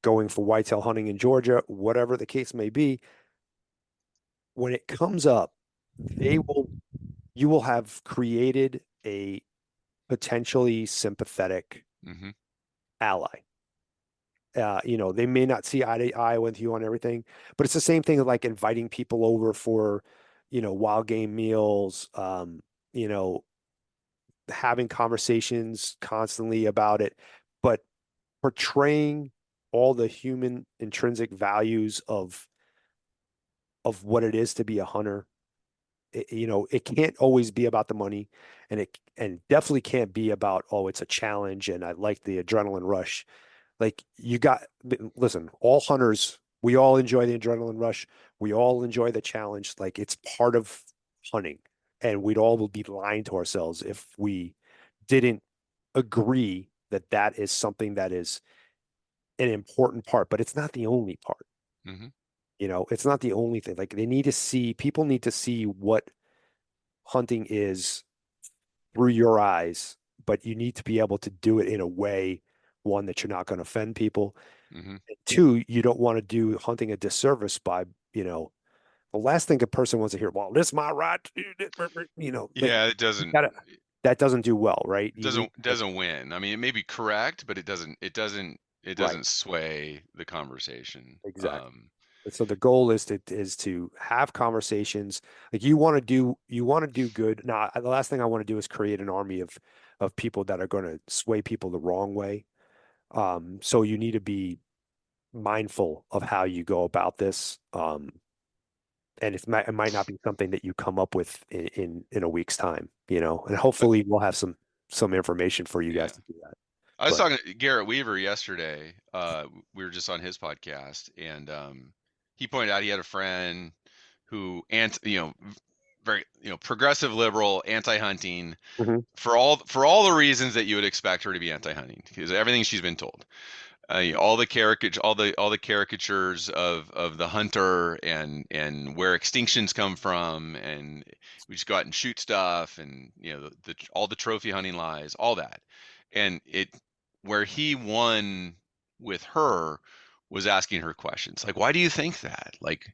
going for whitetail hunting in Georgia, whatever the case may be, when it comes up, you will have created a potentially sympathetic Hmm. ally. They may not see eye to eye with you on everything, but it's the same thing like inviting people over for, wild game meals, you know, having conversations constantly about it, but portraying all the human intrinsic values of what it is to be a hunter. It can't always be about the money, and definitely can't be about, oh, it's a challenge and I like the adrenaline rush. Like listen, all hunters, we all enjoy the adrenaline rush. We all enjoy the challenge. Like it's part of hunting. And we'd all be lying to ourselves if we didn't agree that that is something that is an important part, but it's not the only part. Hmm. It's not the only thing. Like people need to see what hunting is through your eyes, but you need to be able to do it in a way, one, that you're not going to offend people. Hmm. And two, you don't want to do hunting a disservice by, the last thing a person wants to hear, well, this is my right to do this, like Yeah, it doesn't. that doesn't do well, right? It You need doesn't win. I mean, it may be correct, but it right, doesn't sway the conversation. exactly. So the goal is to have conversations. Like you want to do good. Now, the last thing I want to do is create an army of people that are going to sway people the wrong way. So you need to be mindful of how you go about this. And it might not be something that you come up with in a week's time, and hopefully we'll have some information for you guys Yeah. to do that. I was But talking to Garrett Weaver yesterday. We were just on his podcast, and he pointed out he had a friend who, very, progressive liberal, anti-hunting, Mhm. for all the reasons that you would expect her to be anti-hunting, because everything she's been told. All the caricatures of the hunter and where extinctions come from, and we just go out and shoot stuff, and all the trophy hunting lies, all that, and where he won with her was asking her questions like, why do you think that? Like,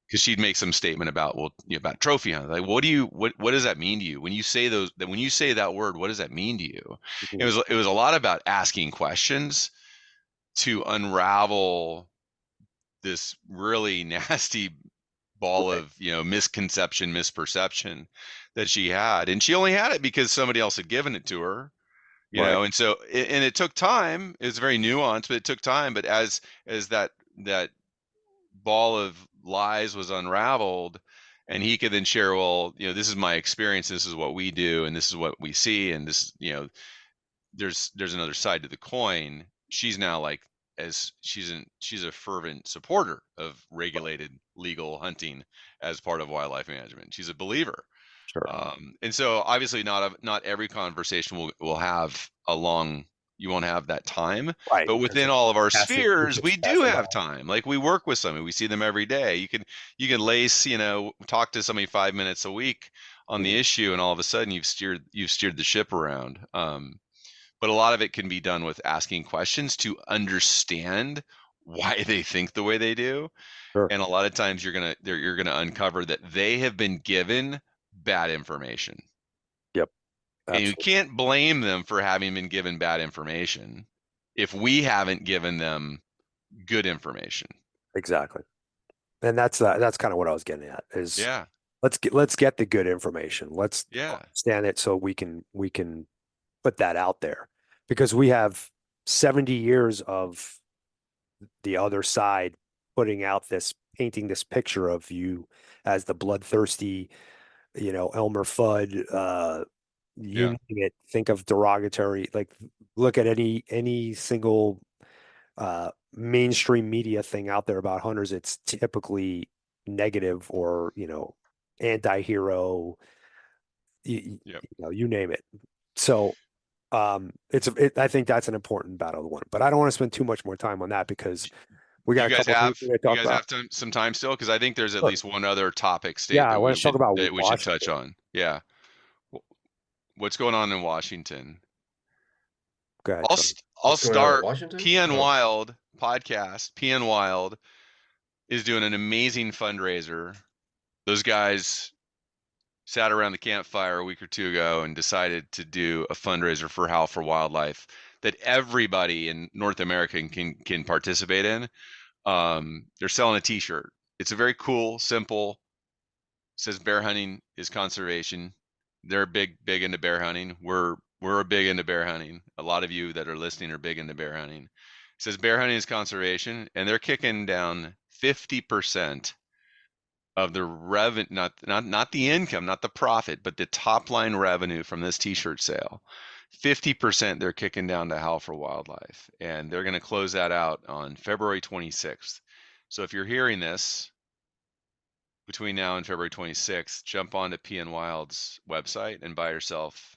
because she'd make some statement about, well, about trophy hunting, like, what does that mean to you when you say when you say that word? What does that mean to you? Mhm. It was a lot about asking questions to unravel this really nasty ball Right. of misconception, misperception that she had, and she only had it because somebody else had given it to her. Right. And so and it took time. It was very nuanced, but it took time. But as that ball of lies was unraveled, and he could then share, well, this is my experience, this is what we do, and this is what we see, and this, there's another side to the coin. She's now like, as she's a fervent supporter of regulated legal hunting as part of wildlife management. She's a believer. Sure. And so obviously not every conversation will have a long, you won't have that time, Right. but Because within all of our it spheres, gets we do passed have around. time. Like, we work with somebody, we see them every day. You can lace, talk to somebody 5 minutes a week on the Mhm. issue, and all of a sudden you've steered the ship around. But a lot of it can be done with asking questions to understand why they think the way they do. Sure. And a lot of times you're gonna uncover that they have been given bad information, Yep. and you Absolutely. can't blame them for having been given bad information if we haven't given them good information. Exactly. And that's kind of what I was getting at is Yeah, let's get the good information. Let's yeah, understand it so we can put that out there because we have 70 years of the other side painting this picture of you as the bloodthirsty, Elmer Fudd, you Yeah. name it, think of derogatory, like look at any single mainstream media thing out there about hunters, it's typically negative or, anti-hero, Yep. you name it. So I think that's an important battle to win, but I don't want to spend too much more time on that because we Do got you a guys couple of have things we got to you talk guys about. have some time still? Because I think there's at Sure. least one other topic state Yeah, let's talk about that we should touch Washington. on. Yeah. What's going on in Washington? Go ahead, Charlie. I'll What's going on in start. Washington? PN Oh, Wild podcast. PN Wild is doing an amazing fundraiser. Those guys sat around the campfire a week or two ago and decided to do a fundraiser for Howl for Wildlife that everybody in North America can participate in. They're selling a T-shirt. It's a very cool, simple. Says bear hunting is conservation. They're big into bear hunting. We're big into bear hunting. A lot of you that are listening are big into bear hunting. It says bear hunting is conservation, and they're kicking down 50% of the revenue, not the income, not the profit, but the top line revenue from this T-shirt sale. 50% they're kicking down to Howl for Wildlife, and they're going to close that out on February 26th. So if you're hearing this between now and February 26th, jump onto PN Wild's website and buy yourself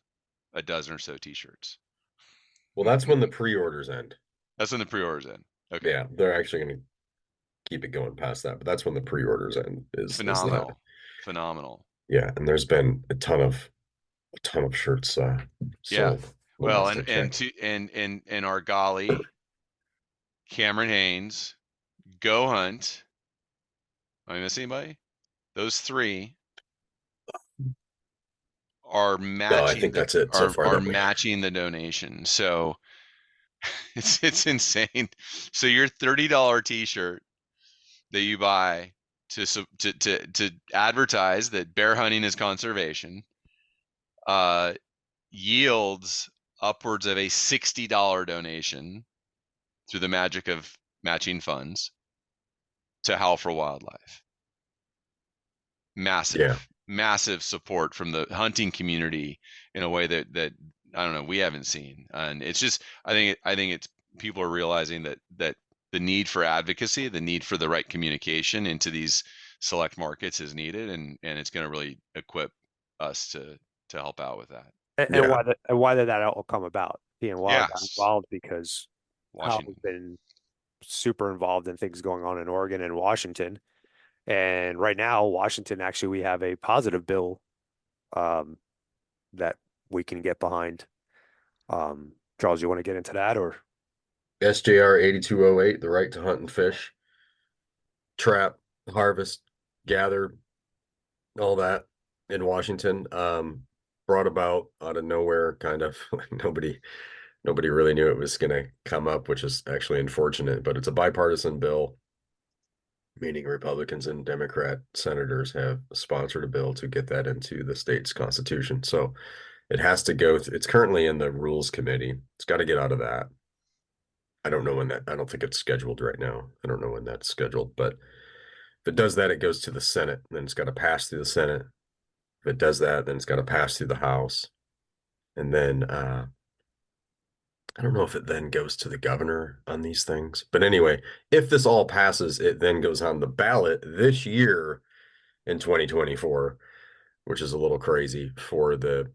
a dozen or so T-shirts. well, that's when the pre-orders end. That's when the pre-orders end. Okay. Yeah, they're actually going to keep it going past that, but that's when the pre-orders end. Is Phenomenal. that. Phenomenal. Yeah, and there's been a ton of shirts Yeah. sold. Well, last I checked. and our golly, Cameron Haynes, Go Hunt. Am I missing anybody? Those three are No, I think that's it so far. are matching the donation. So it's insane. So your $30 T-shirt that you buy to advertise that bear hunting is conservation yields upwards of a $60 donation through the magic of matching funds to Howl for Wildlife. Massive support from the hunting community in a way that I don't know, we haven't seen. And it's just I think it's people are realizing that the need for advocacy, the need for the right communication into these select markets is needed, and it's going to really equip us to help out with that. And why did that all come about? Being got involved because Hal has Washington. been super involved in things going on in Oregon and Washington. And right now, Washington, actually, we have a positive bill that we can get behind. Charles, you want to get into that or? SJR 8208, the right to hunt and fish, trap, harvest, gather, all that in Washington, brought about out of nowhere, kind of. Nobody really knew it was going to come up, which is actually unfortunate, but it's a bipartisan bill, meaning Republicans and Democrat senators have sponsored a bill to get that into the state's constitution. So it has to go it's currently in the rules committee. It's got to get out of that. I don't think it's scheduled right now. I don't know when that's scheduled, but if it does that, it goes to the Senate, then it's got to pass through the Senate. If it does that, then it's got to pass through the House. And then I don't know if it then goes to the governor on these things. But anyway, if this all passes, it then goes on the ballot this year in 2024, which is a little crazy for the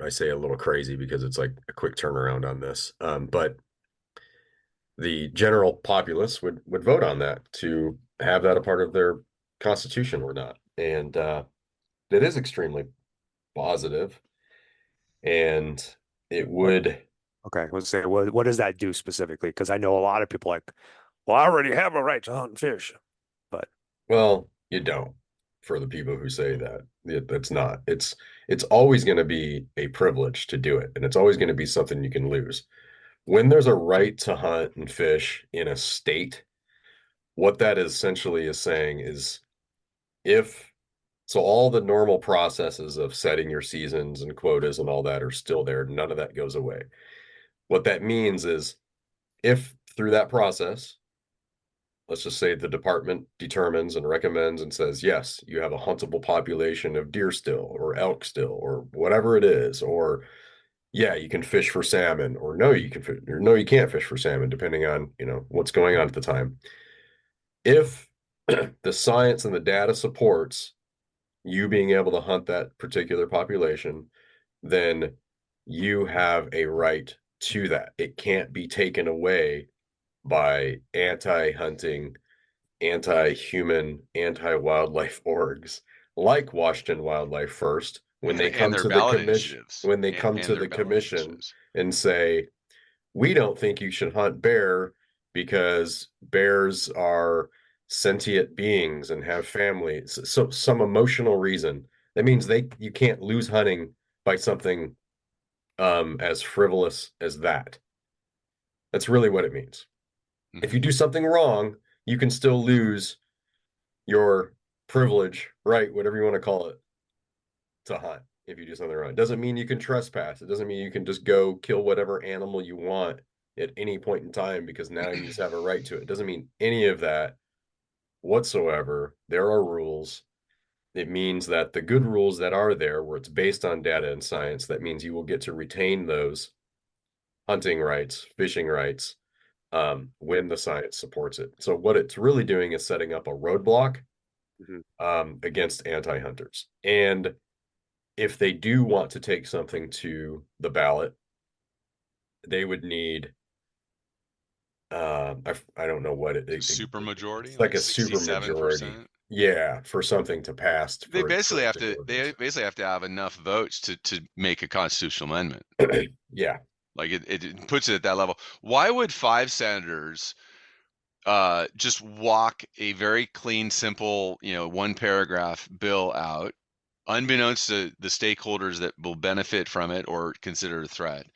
I say a little crazy because it's like a quick turnaround on this. But the general populace would vote on that to have that a part of their constitution or not. And that is extremely positive. And it would. Okay, let's say what does that do specifically? Because I know a lot of people like, well, I already have a right to hunt and fish, but well, you don't. For the people who say that, that's not. It's always going to be a privilege to do it, and it's always going to be something you can lose. When there's a right to hunt and fish in a state, what that essentially is saying is so all the normal processes of setting your seasons and quotas and all that are still there. None of that goes away. What that means is if through that process, let's just say the department determines and recommends and says, yes, you have a huntable population of deer still, or elk still, or whatever it is, or yeah, you can fish for salmon, or no, you can or no, you can't fish for salmon, depending on, what's going on at the time. If the science and the data supports you being able to hunt that particular population, then you have a right to that. It can't be taken away by anti-hunting, anti-human, anti-wildlife orgs like Washington Wildlife First when they and come their to the ballot commission, initiatives when they and, come and to their the ballot commission initiatives. and say, we don't think you should hunt bear because bears are sentient beings and have families. So some emotional reason. That means you can't lose hunting by something as frivolous as that. That's really what it means. If you do something wrong, you can still lose your privilege, right? Whatever you want to call it, to hunt. If you do something wrong, it doesn't mean you can trespass. It doesn't mean you can just go kill whatever animal you want at any point in time because now you just have a right to it. It doesn't mean any of that whatsoever. There are rules. It means that the good rules that are there, where it's based on data and science, that means you will get to retain those hunting rights, fishing rights, when the science supports it. So what it's really doing is setting up a roadblock against anti-hunters. And if they do want to take something to the ballot, they would need I don't know what Super majority, it's like a super 67%. majority. Yeah, for something to pass They for basically it have to to. go They against. basically have to have enough votes to make a constitutional amendment. Yeah. Like it puts it at that level. Why would 5 senators just walk a very clean, simple, 1 paragraph bill out, unbeknownst to the stakeholders that will benefit from it or consider it a threat?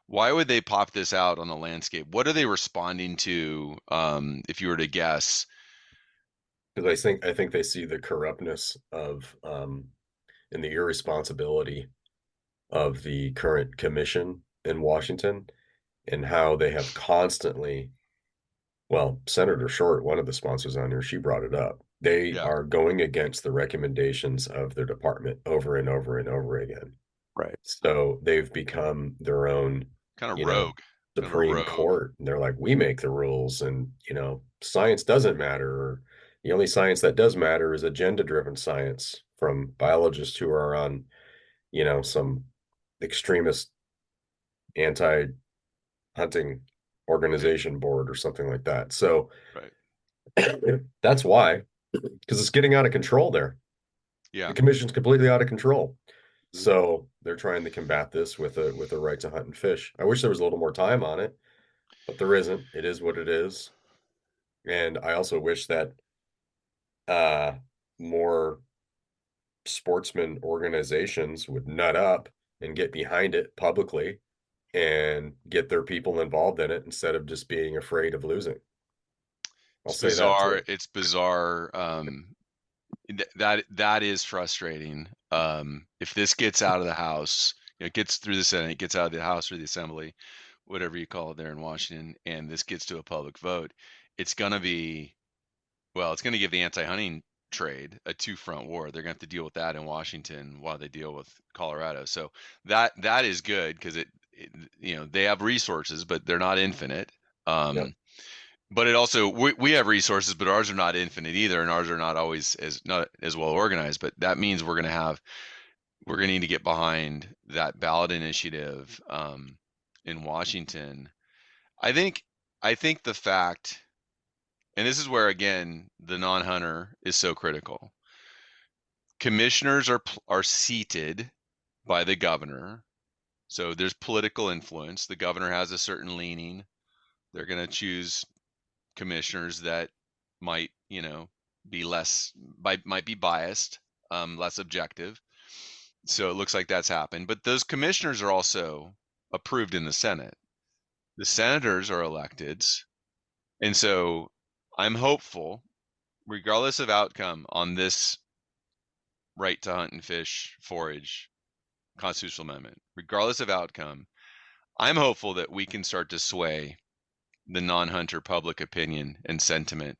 Why would they pop this out on the landscape? What are they responding to? If you were to guess, Because I think they see the corruptness of and the irresponsibility of the current commission in Washington and how they have constantly, well, Senator Short, one of the sponsors on here, she brought it up. They yeah, are going against the recommendations of their department over and over and over again. Right. So they've become their own, kind of you know, rogue, kind of Supreme rogue. Court. And they're like, we make the rules and, science doesn't matter. Or the only science that does matter is agenda-driven science from biologists who are on, some extremist anti-hunting organization board or something like that. So Right. that's why, because it's getting out of control there. Yeah. The commission's completely out of control. Mhm. So they're trying to combat this with a right to hunt and fish. I wish there was a little more time on it, but there isn't. It is what it is. And I also wish that more sportsman organizations would nut up and get behind it publicly and get their people involved in it instead of just being afraid of losing. I'll It's say that bizarre. too. It's bizarre. That is frustrating. If this gets out of the House, it gets through the Senate, gets out of the House or the Assembly, whatever you call it there in Washington, and this gets to a public vote, it's going to be, well, it's going to give the anti-hunting trade a 2-front war. They're going to have to deal with that in Washington while they deal with Colorado. So that is good because it they have resources, but they're not infinite. Yep. But it also we have resources, but ours are not infinite either, and ours are not always not as well organized. But that means we're going to need to get behind that ballot initiative in Washington. I think the fact, and this is where again the non-hunter is so critical. Commissioners are seated by the governor, so there's political influence. The governor has a certain leaning. They're going to choose commissioners that might be might be biased, less objective. So it looks like that's happened, but those commissioners are also approved in the Senate. The senators are electeds, and so I'm hopeful, regardless of outcome on this right to hunt and fish, forage constitutional amendment, regardless of outcome, I'm hopeful that we can start to sway the non-hunter public opinion and sentiment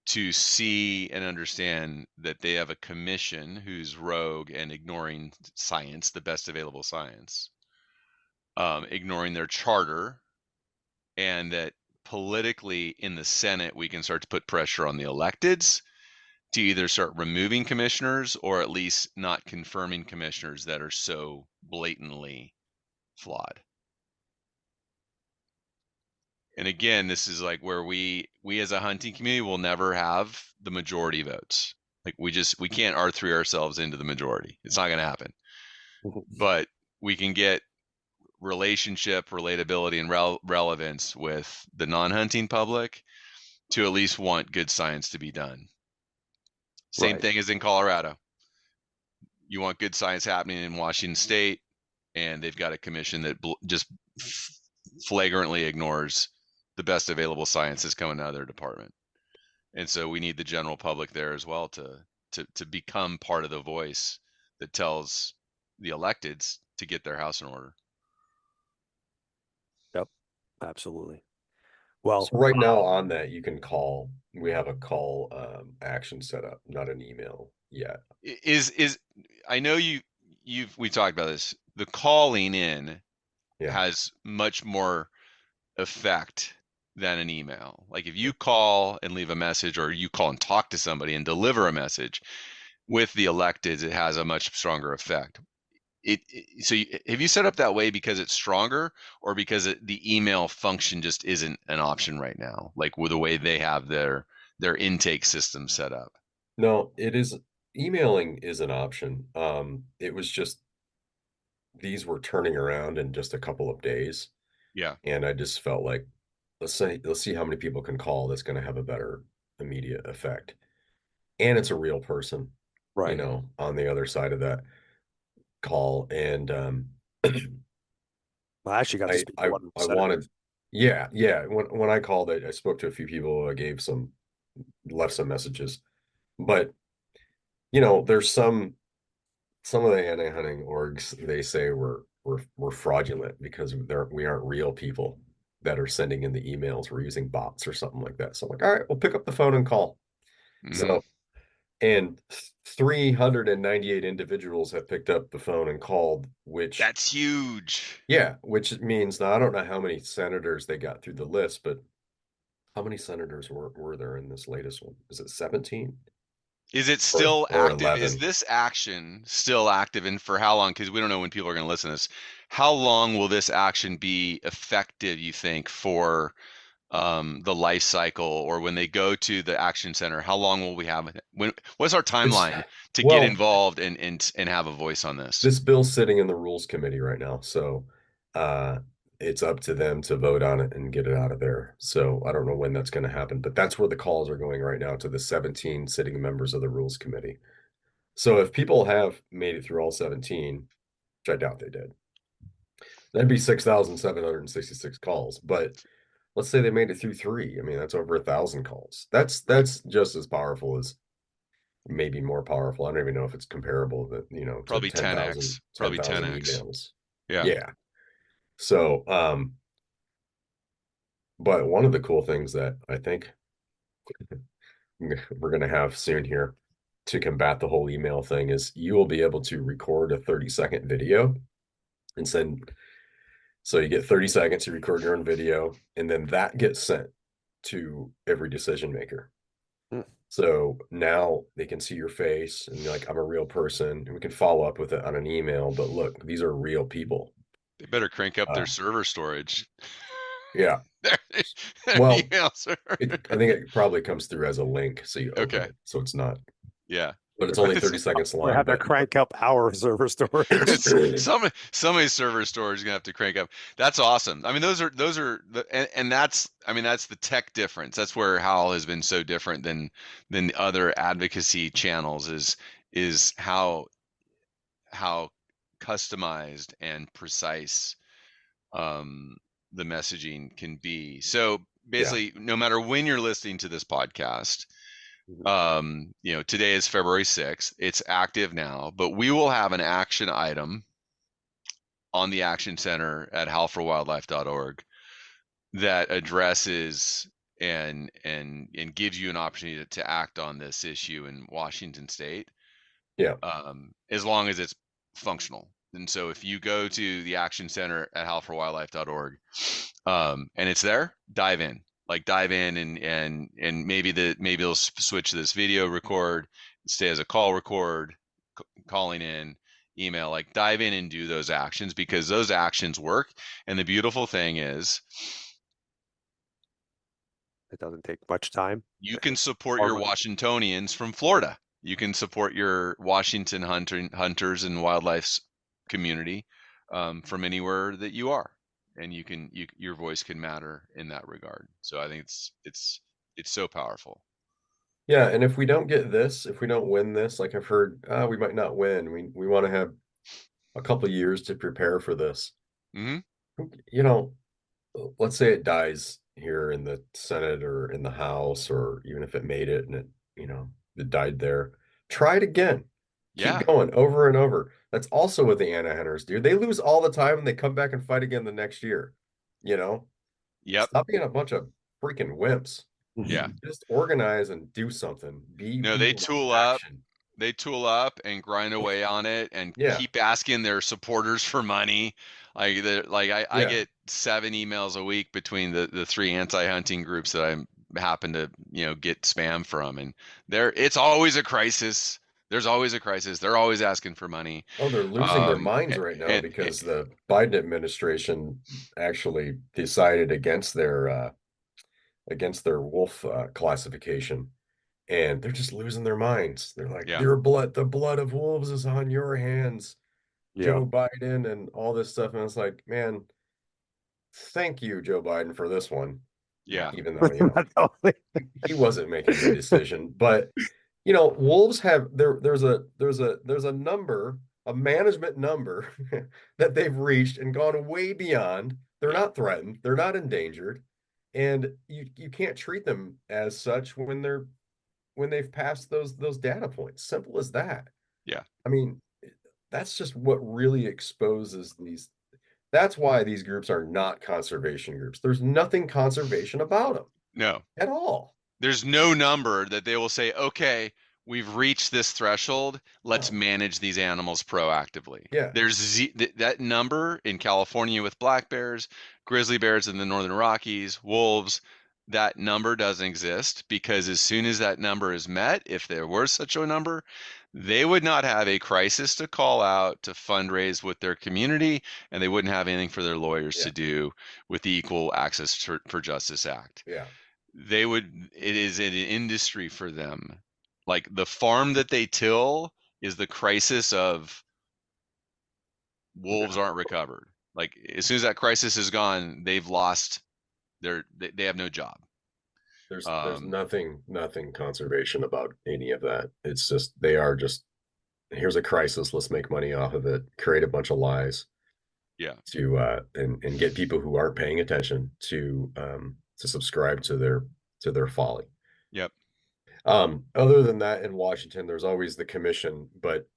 to see and understand that they have a commission who's rogue and ignoring science, the best available science, ignoring their charter, and that politically in the Senate, we can start to put pressure on the electeds to either start removing commissioners or at least not confirming commissioners that are so blatantly flawed. And again, this is like where we as a hunting community will never have the majority votes. Like we can't R3 ourselves into the majority. It's not going to happen. But we can get relationship, relatability, and relevance with the non-hunting public to at least want good science to be done. Same Right. thing as in Colorado. You want good science happening in Washington State, and they've got a commission that just flagrantly ignores the best available science that's coming out of their department. And so we need the general public there as well to become part of the voice that tells the electeds to get their house in order. Yep. Absolutely. Well, So right now on that, you can call. We have a call action set up, not an email yet. Is I know we talked about this. The calling in has much more effect than an email. Like if you call and leave a message, or you call and talk to somebody and deliver a message with the electeds, it has a much stronger effect. Have you set up that way because it's stronger, or because the email function just isn't an option right now, like with the way they have their intake system set up? No, it is. Emailing is an option. It was just these were turning around in just a couple of days, Yeah. and I just felt like let's see how many people can call that's going to have a better immediate effect, and it's a real person, right. on the other side of that call, and I actually got to speak to one of the I wanted, senators. yeah. When I called, I spoke to a few people. I left some messages, but there's some of the anti-hunting orgs. They say we're fraudulent because we aren't real people that are sending in the emails. We're using bots or something like that. So I'm like, all right, we'll pick up the phone and call. Mhm. So, and 398 individuals have picked up the phone and called, which That's huge. yeah, which means now I don't know how many senators they got through the list, but how many senators were there in this latest one? Is it 17 Is it still or active? Is 11? this action still active, and for how long? Because we don't know when people are going to listen to this. How long will this action be effective, you think, for the life cycle, or when they go to the action center? How long will we have it? What's our timeline to get Well, involved and have a voice on this? this bill's sitting in the rules committee right now, so it's up to them to vote on it and get it out of there. So I don't know when that's going to happen, but that's where the calls are going right now, to the 17 sitting members of the rules committee. So if people have made it through all 17, which I doubt they did, that'd be 6,766 calls. But let's say they made it through 3. I mean, that's over 1,000 calls. That's just as powerful as, maybe more powerful. I don't even know if it's comparable, to Probably 10,000 10x. Probably 10x. emails. Yeah. Yeah. So, but one of the cool things that I think we're going to have soon here to combat the whole email thing is you will be able to record a 30-second video and send. So you get 30 seconds, you record your own video, and then that gets sent to every decision maker. So now they can see your face and you're like, I'm a real person, and we can follow up with it on an email. But look, these are real people. They better crank up their server storage. Yeah. Well, I think it probably comes through as a link, so you open it, so it's not. Yeah. But it's only 30 seconds long. We have to crank up our server storage. Somebody's server storage is gonna have to crank up. That's awesome. I mean, those are that's the tech difference. That's where Howl has been so different than the other advocacy channels is how customized and precise the messaging can be. So basically, no matter when you're listening to this podcast, today is February 6th. It's active now, but we will have an action item on the Action Center at howlforwildlife.org that addresses and gives you an opportunity to act on this issue in Washington State. Yeah. As long as it's functional. And so if you go to the Action Center at howlforwildlife.org, and it's there, dive in. Like dive in and maybe they'll switch to this video record, stay as a call record, calling in, email, like dive in and do those actions, because those actions work. And the beautiful thing is It doesn't take much time. you can support your Washingtonians from Florida. You can support your Washington hunters and wildlife community from anywhere that you are, and your voice can matter in that regard. So I think it's so powerful. Yeah, and if we don't get this, if we don't win this, like I've heard, we might not win. We want to have a couple of years to prepare for this. Mm-hmm. You know, let's say it dies here in the Senate or in the House, or even if it made it and it died there. Try it again. Yeah. Keep going over and over. That's also what the anti-hunters do. They lose all the time and they come back and fight again the next year. Yep. Stop being a bunch of freaking wimps. Yeah. Just organize and do something. They tool up. They tool up and grind away on it and keep asking their supporters for money. I get 7 emails a week between the 3 anti-hunting groups that I happen to get spam from, and it's always a crisis. There's always a crisis. They're always asking for money. Oh, they're losing their minds right now because the Biden administration actually decided against their wolf classification, and they're just losing their minds. They're like, the blood of wolves is on your hands, Joe Biden, and all this stuff. And it's like, man, thank you, Joe Biden, for this one. Yeah. Even though he wasn't making the decision, but wolves have there's a number, a management number that they've reached and gone way beyond. They're not threatened, they're not endangered, and you can't treat them as such when they've passed those data points. Simple as that. Yeah. I mean, that's just what really exposes these. That's why these groups are not conservation groups. There's nothing conservation about them. No. At all. There's no number that they will say, okay, we've reached this threshold. Let's manage these animals proactively. Yeah. There's that number in California with black bears, grizzly bears in the Northern Rockies, wolves. That number doesn't exist, because as soon as that number is met, if there were such a number, they would not have a crisis to call out to fundraise with their community, and they wouldn't have anything for their lawyers to do with the Equal Access for Justice Act. Yeah. It is an industry for them. Like the farm that they till is the crisis of wolves aren't recovered. Like as soon as that crisis is gone, they've lost they have no job. There's nothing conservation about any of that. It's just, they are just, here's a crisis, let's make money off of it, create a bunch of lies. Yeah. To and get people who aren't paying attention to subscribe to their folly. Yep. Other than that, in Washington, there's always the commission, but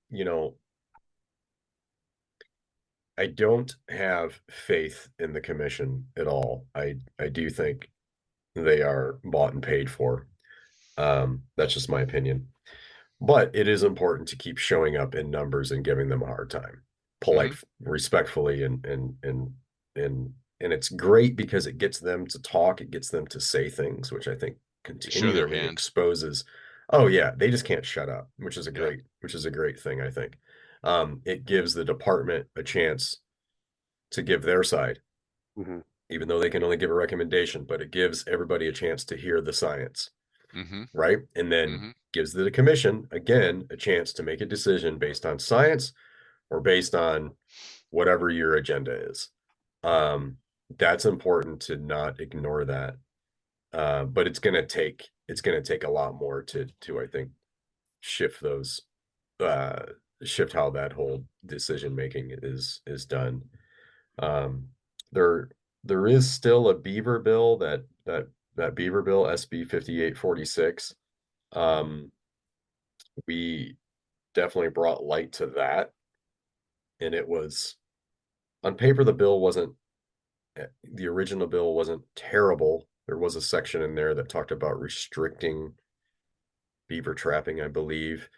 I don't have faith in the commission at all. I do think they are bought and paid for. That's just my opinion. But it is important to keep showing up in numbers and giving them a hard time, polite, respectfully, and it's great because it gets them to talk, it gets them to say things, which I think continually exposes. Oh yeah, they just can't shut up, which is a great thing, I think. It gives the department a chance to give their side, even though they can only give a recommendation, but it gives everybody a chance to hear the science, right? And then gives the commission, again, a chance to make a decision based on science or based on whatever your agenda is. That's important to not ignore that. But it's going to take a lot more to I think shift how that whole decision making is done. There is still a beaver bill, that beaver bill, SB 5846. We definitely brought light to that, and it was, on paper, the original bill wasn't terrible. There was a section in there that talked about restricting beaver trapping, I believe.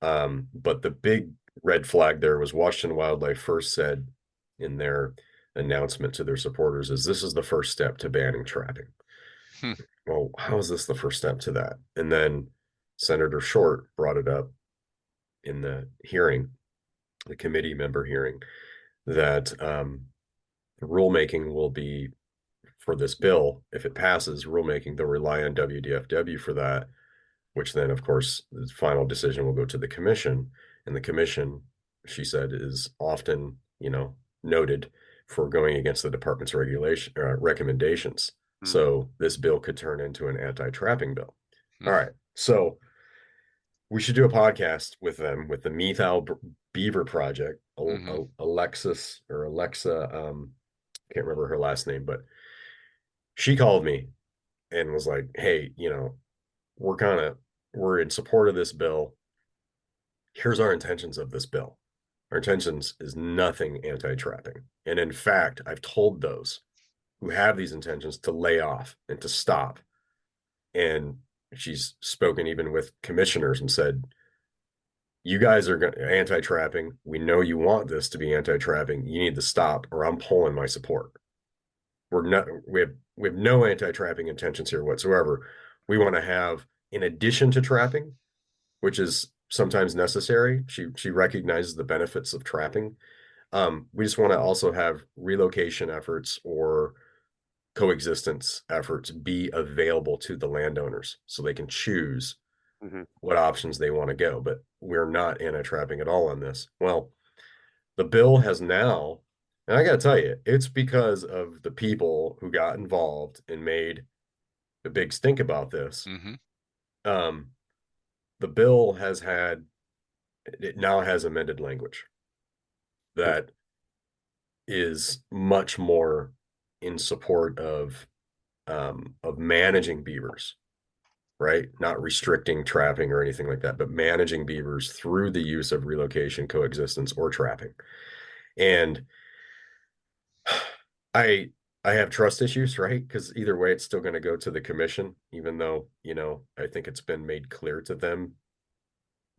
But the big red flag there was Washington Wildlife first said in their announcement to their supporters is this is the first step to banning trapping. Hmm. Well, how is this the first step to that? And then Senator Short brought it up in the hearing, the committee member hearing, that the rulemaking will be for this bill. If it passes rulemaking, they'll rely on WDFW for that, which then, of course, the final decision will go to the commission. And the commission, she said, is often, noted for going against the department's recommendations. So this bill could turn into an anti-trapping bill. All right. So we should do a podcast with them, with the Methal Beaver Project. Alexa, can't remember her last name, but she called me and was like, hey, we're in support of this bill. Here's our intentions of this bill. Our intentions is nothing anti-trapping. And in fact, I've told those who have these intentions to lay off and to stop. And she's spoken even with commissioners and said, you guys are anti-trapping. We know you want this to be anti-trapping. You need to stop or I'm pulling my support. We have no anti-trapping intentions here whatsoever. We want to have, in addition to trapping, which is sometimes necessary, she recognizes the benefits of trapping. We just want to also have relocation efforts or coexistence efforts be available to the landowners so they can choose what options they want to go. But we're not anti-trapping at all on this. Well, the bill has now, and I got to tell you, it's because of the people who got involved and made the big stink about this. The bill it now has amended language that is much more in support of managing beavers, right? Not restricting trapping or anything like that, but managing beavers through the use of relocation, coexistence, or trapping. And I have trust issues, right? Because either way, it's still going to go to the commission, even though, I think it's been made clear to them,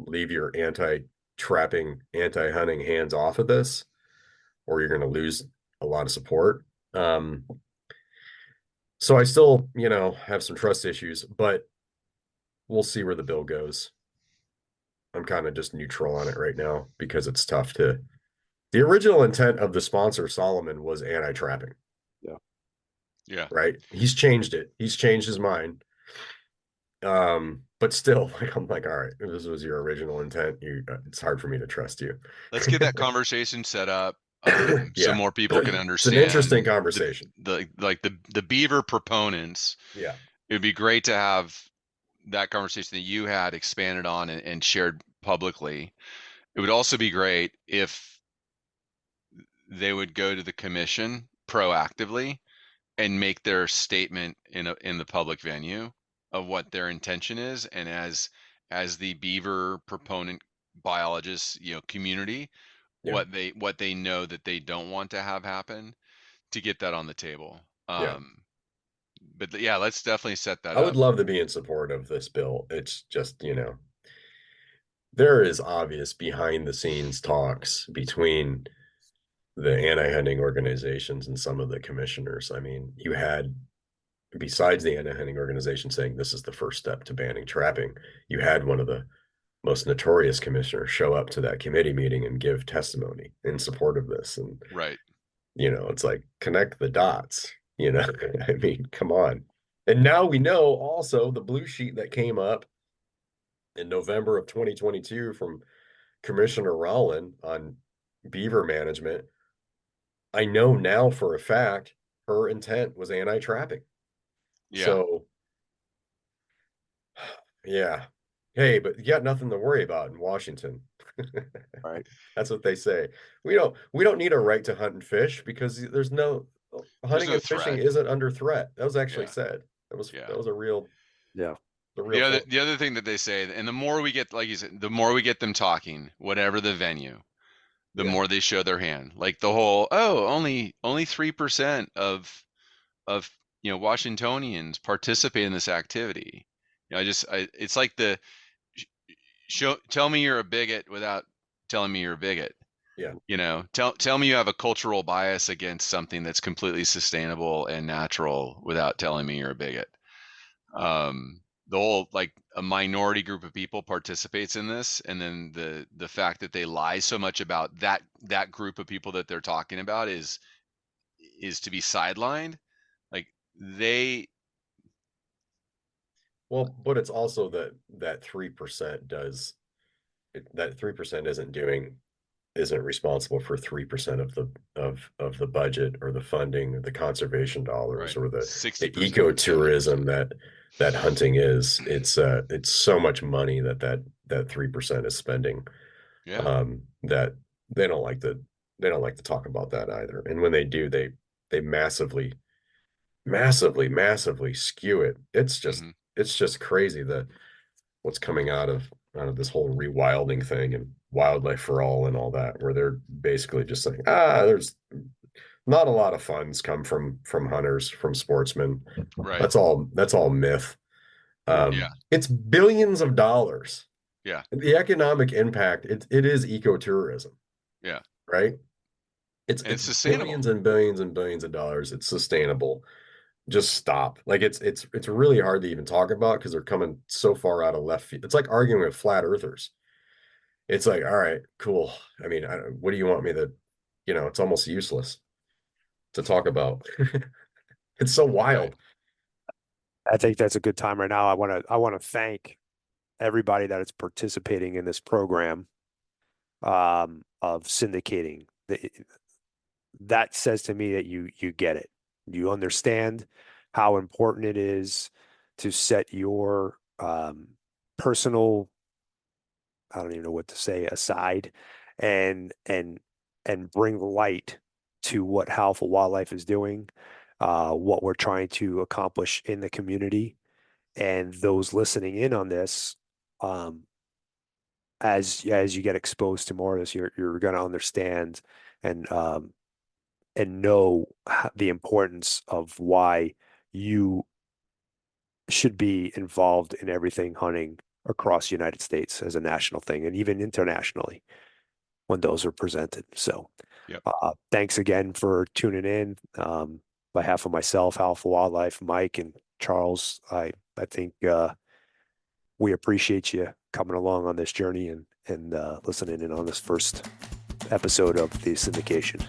leave your anti-trapping, anti-hunting hands off of this, or you're going to lose a lot of support. So I still, have some trust issues, but we'll see where the bill goes. I'm kind of just neutral on it right now because it's tough the original intent of the sponsor, Solomon, was anti-trapping. Yeah. Right. He's changed it. He's changed his mind. But still, I'm like, all right, if this was your original intent, it's hard for me to trust you. Let's get that conversation set up. So more people can understand. It's an interesting conversation. The beaver proponents. Yeah. It would be great to have that conversation that you had expanded on and shared publicly. It would also be great if they would go to the commission proactively and make their statement in the public venue of what their intention is, and as the beaver proponent biologists, community, what they know that they don't want to have happen, to get that on the table. But yeah, let's definitely set that up. I would love to be in support of this bill. It's just, there is obvious behind the scenes talks between the anti-hunting organizations and some of the commissioners. I mean, you had, besides the anti-hunting organization saying this is the first step to banning trapping, you had one of the most notorious commissioners show up to that committee meeting and give testimony in support of this. And right, it's like, connect the dots, I mean, come on. And now we know also the blue sheet that came up in November of 2022 from Commissioner Rowland on beaver management. I know now for a fact her intent was anti-trapping. Yeah. So, yeah. Hey, but you got nothing to worry about in Washington. Right. That's what they say. We don't need a right to hunt and fish because there's no hunting and fishing isn't under threat. That was actually said. That was a real the other thing that they say, and the more we get, like you said, the more we get them talking, whatever the venue, the more they show their hand. Like the whole, only 3% of Washingtonians participate in this activity. It's like tell me you're a bigot without telling me you're a bigot. Yeah. Tell me you have a cultural bias against something that's completely sustainable and natural without telling me you're a bigot. The whole, like, a minority group of people participates in this, and then the fact that they lie so much about that group of people that they're talking about is to be sidelined. Like, Well, but it's also that 3% that 3% isn't responsible for 3% of the budget or the funding or the conservation dollars, right, or the 60%, ecotourism 70%. that hunting is. It's so much money that 3% is spending. Yeah. That they don't like to talk about that either. And when they do, they massively skew it. It's just crazy what's coming out of this whole rewilding thing and wildlife for all and all that, where they're basically just saying, there's not a lot of funds come from hunters, from sportsmen. Right. That's all myth. Yeah. It's billions of dollars. Yeah. The economic impact, it is ecotourism. Yeah. Right. And it's It's sustainable. billions and billions and billions of dollars. It's sustainable. Just stop. Like, it's really hard to even talk about because they're coming so far out of left field. It's like arguing with flat earthers. It's like, all right, cool. I mean, what do you want me to, it's almost useless to talk about. It's so wild. I think that's a good time right now. I want to thank everybody that is participating in this program of syndicating. That says to me that you get it. You understand how important it is to set your personal, I don't even know what to say, aside, and bring light to what Howl for Wildlife is doing, what we're trying to accomplish in the community, and those listening in on this. As you get exposed to more of this, you're going to understand and know the importance of why you should be involved in everything hunting across the United States as a national thing, and even internationally when those are presented. So, Yep. Thanks again for tuning in. Behalf of myself, Howl for Wildlife, Mike, and Charles, I think we appreciate you coming along on this journey and listening in on this first episode of the syndication.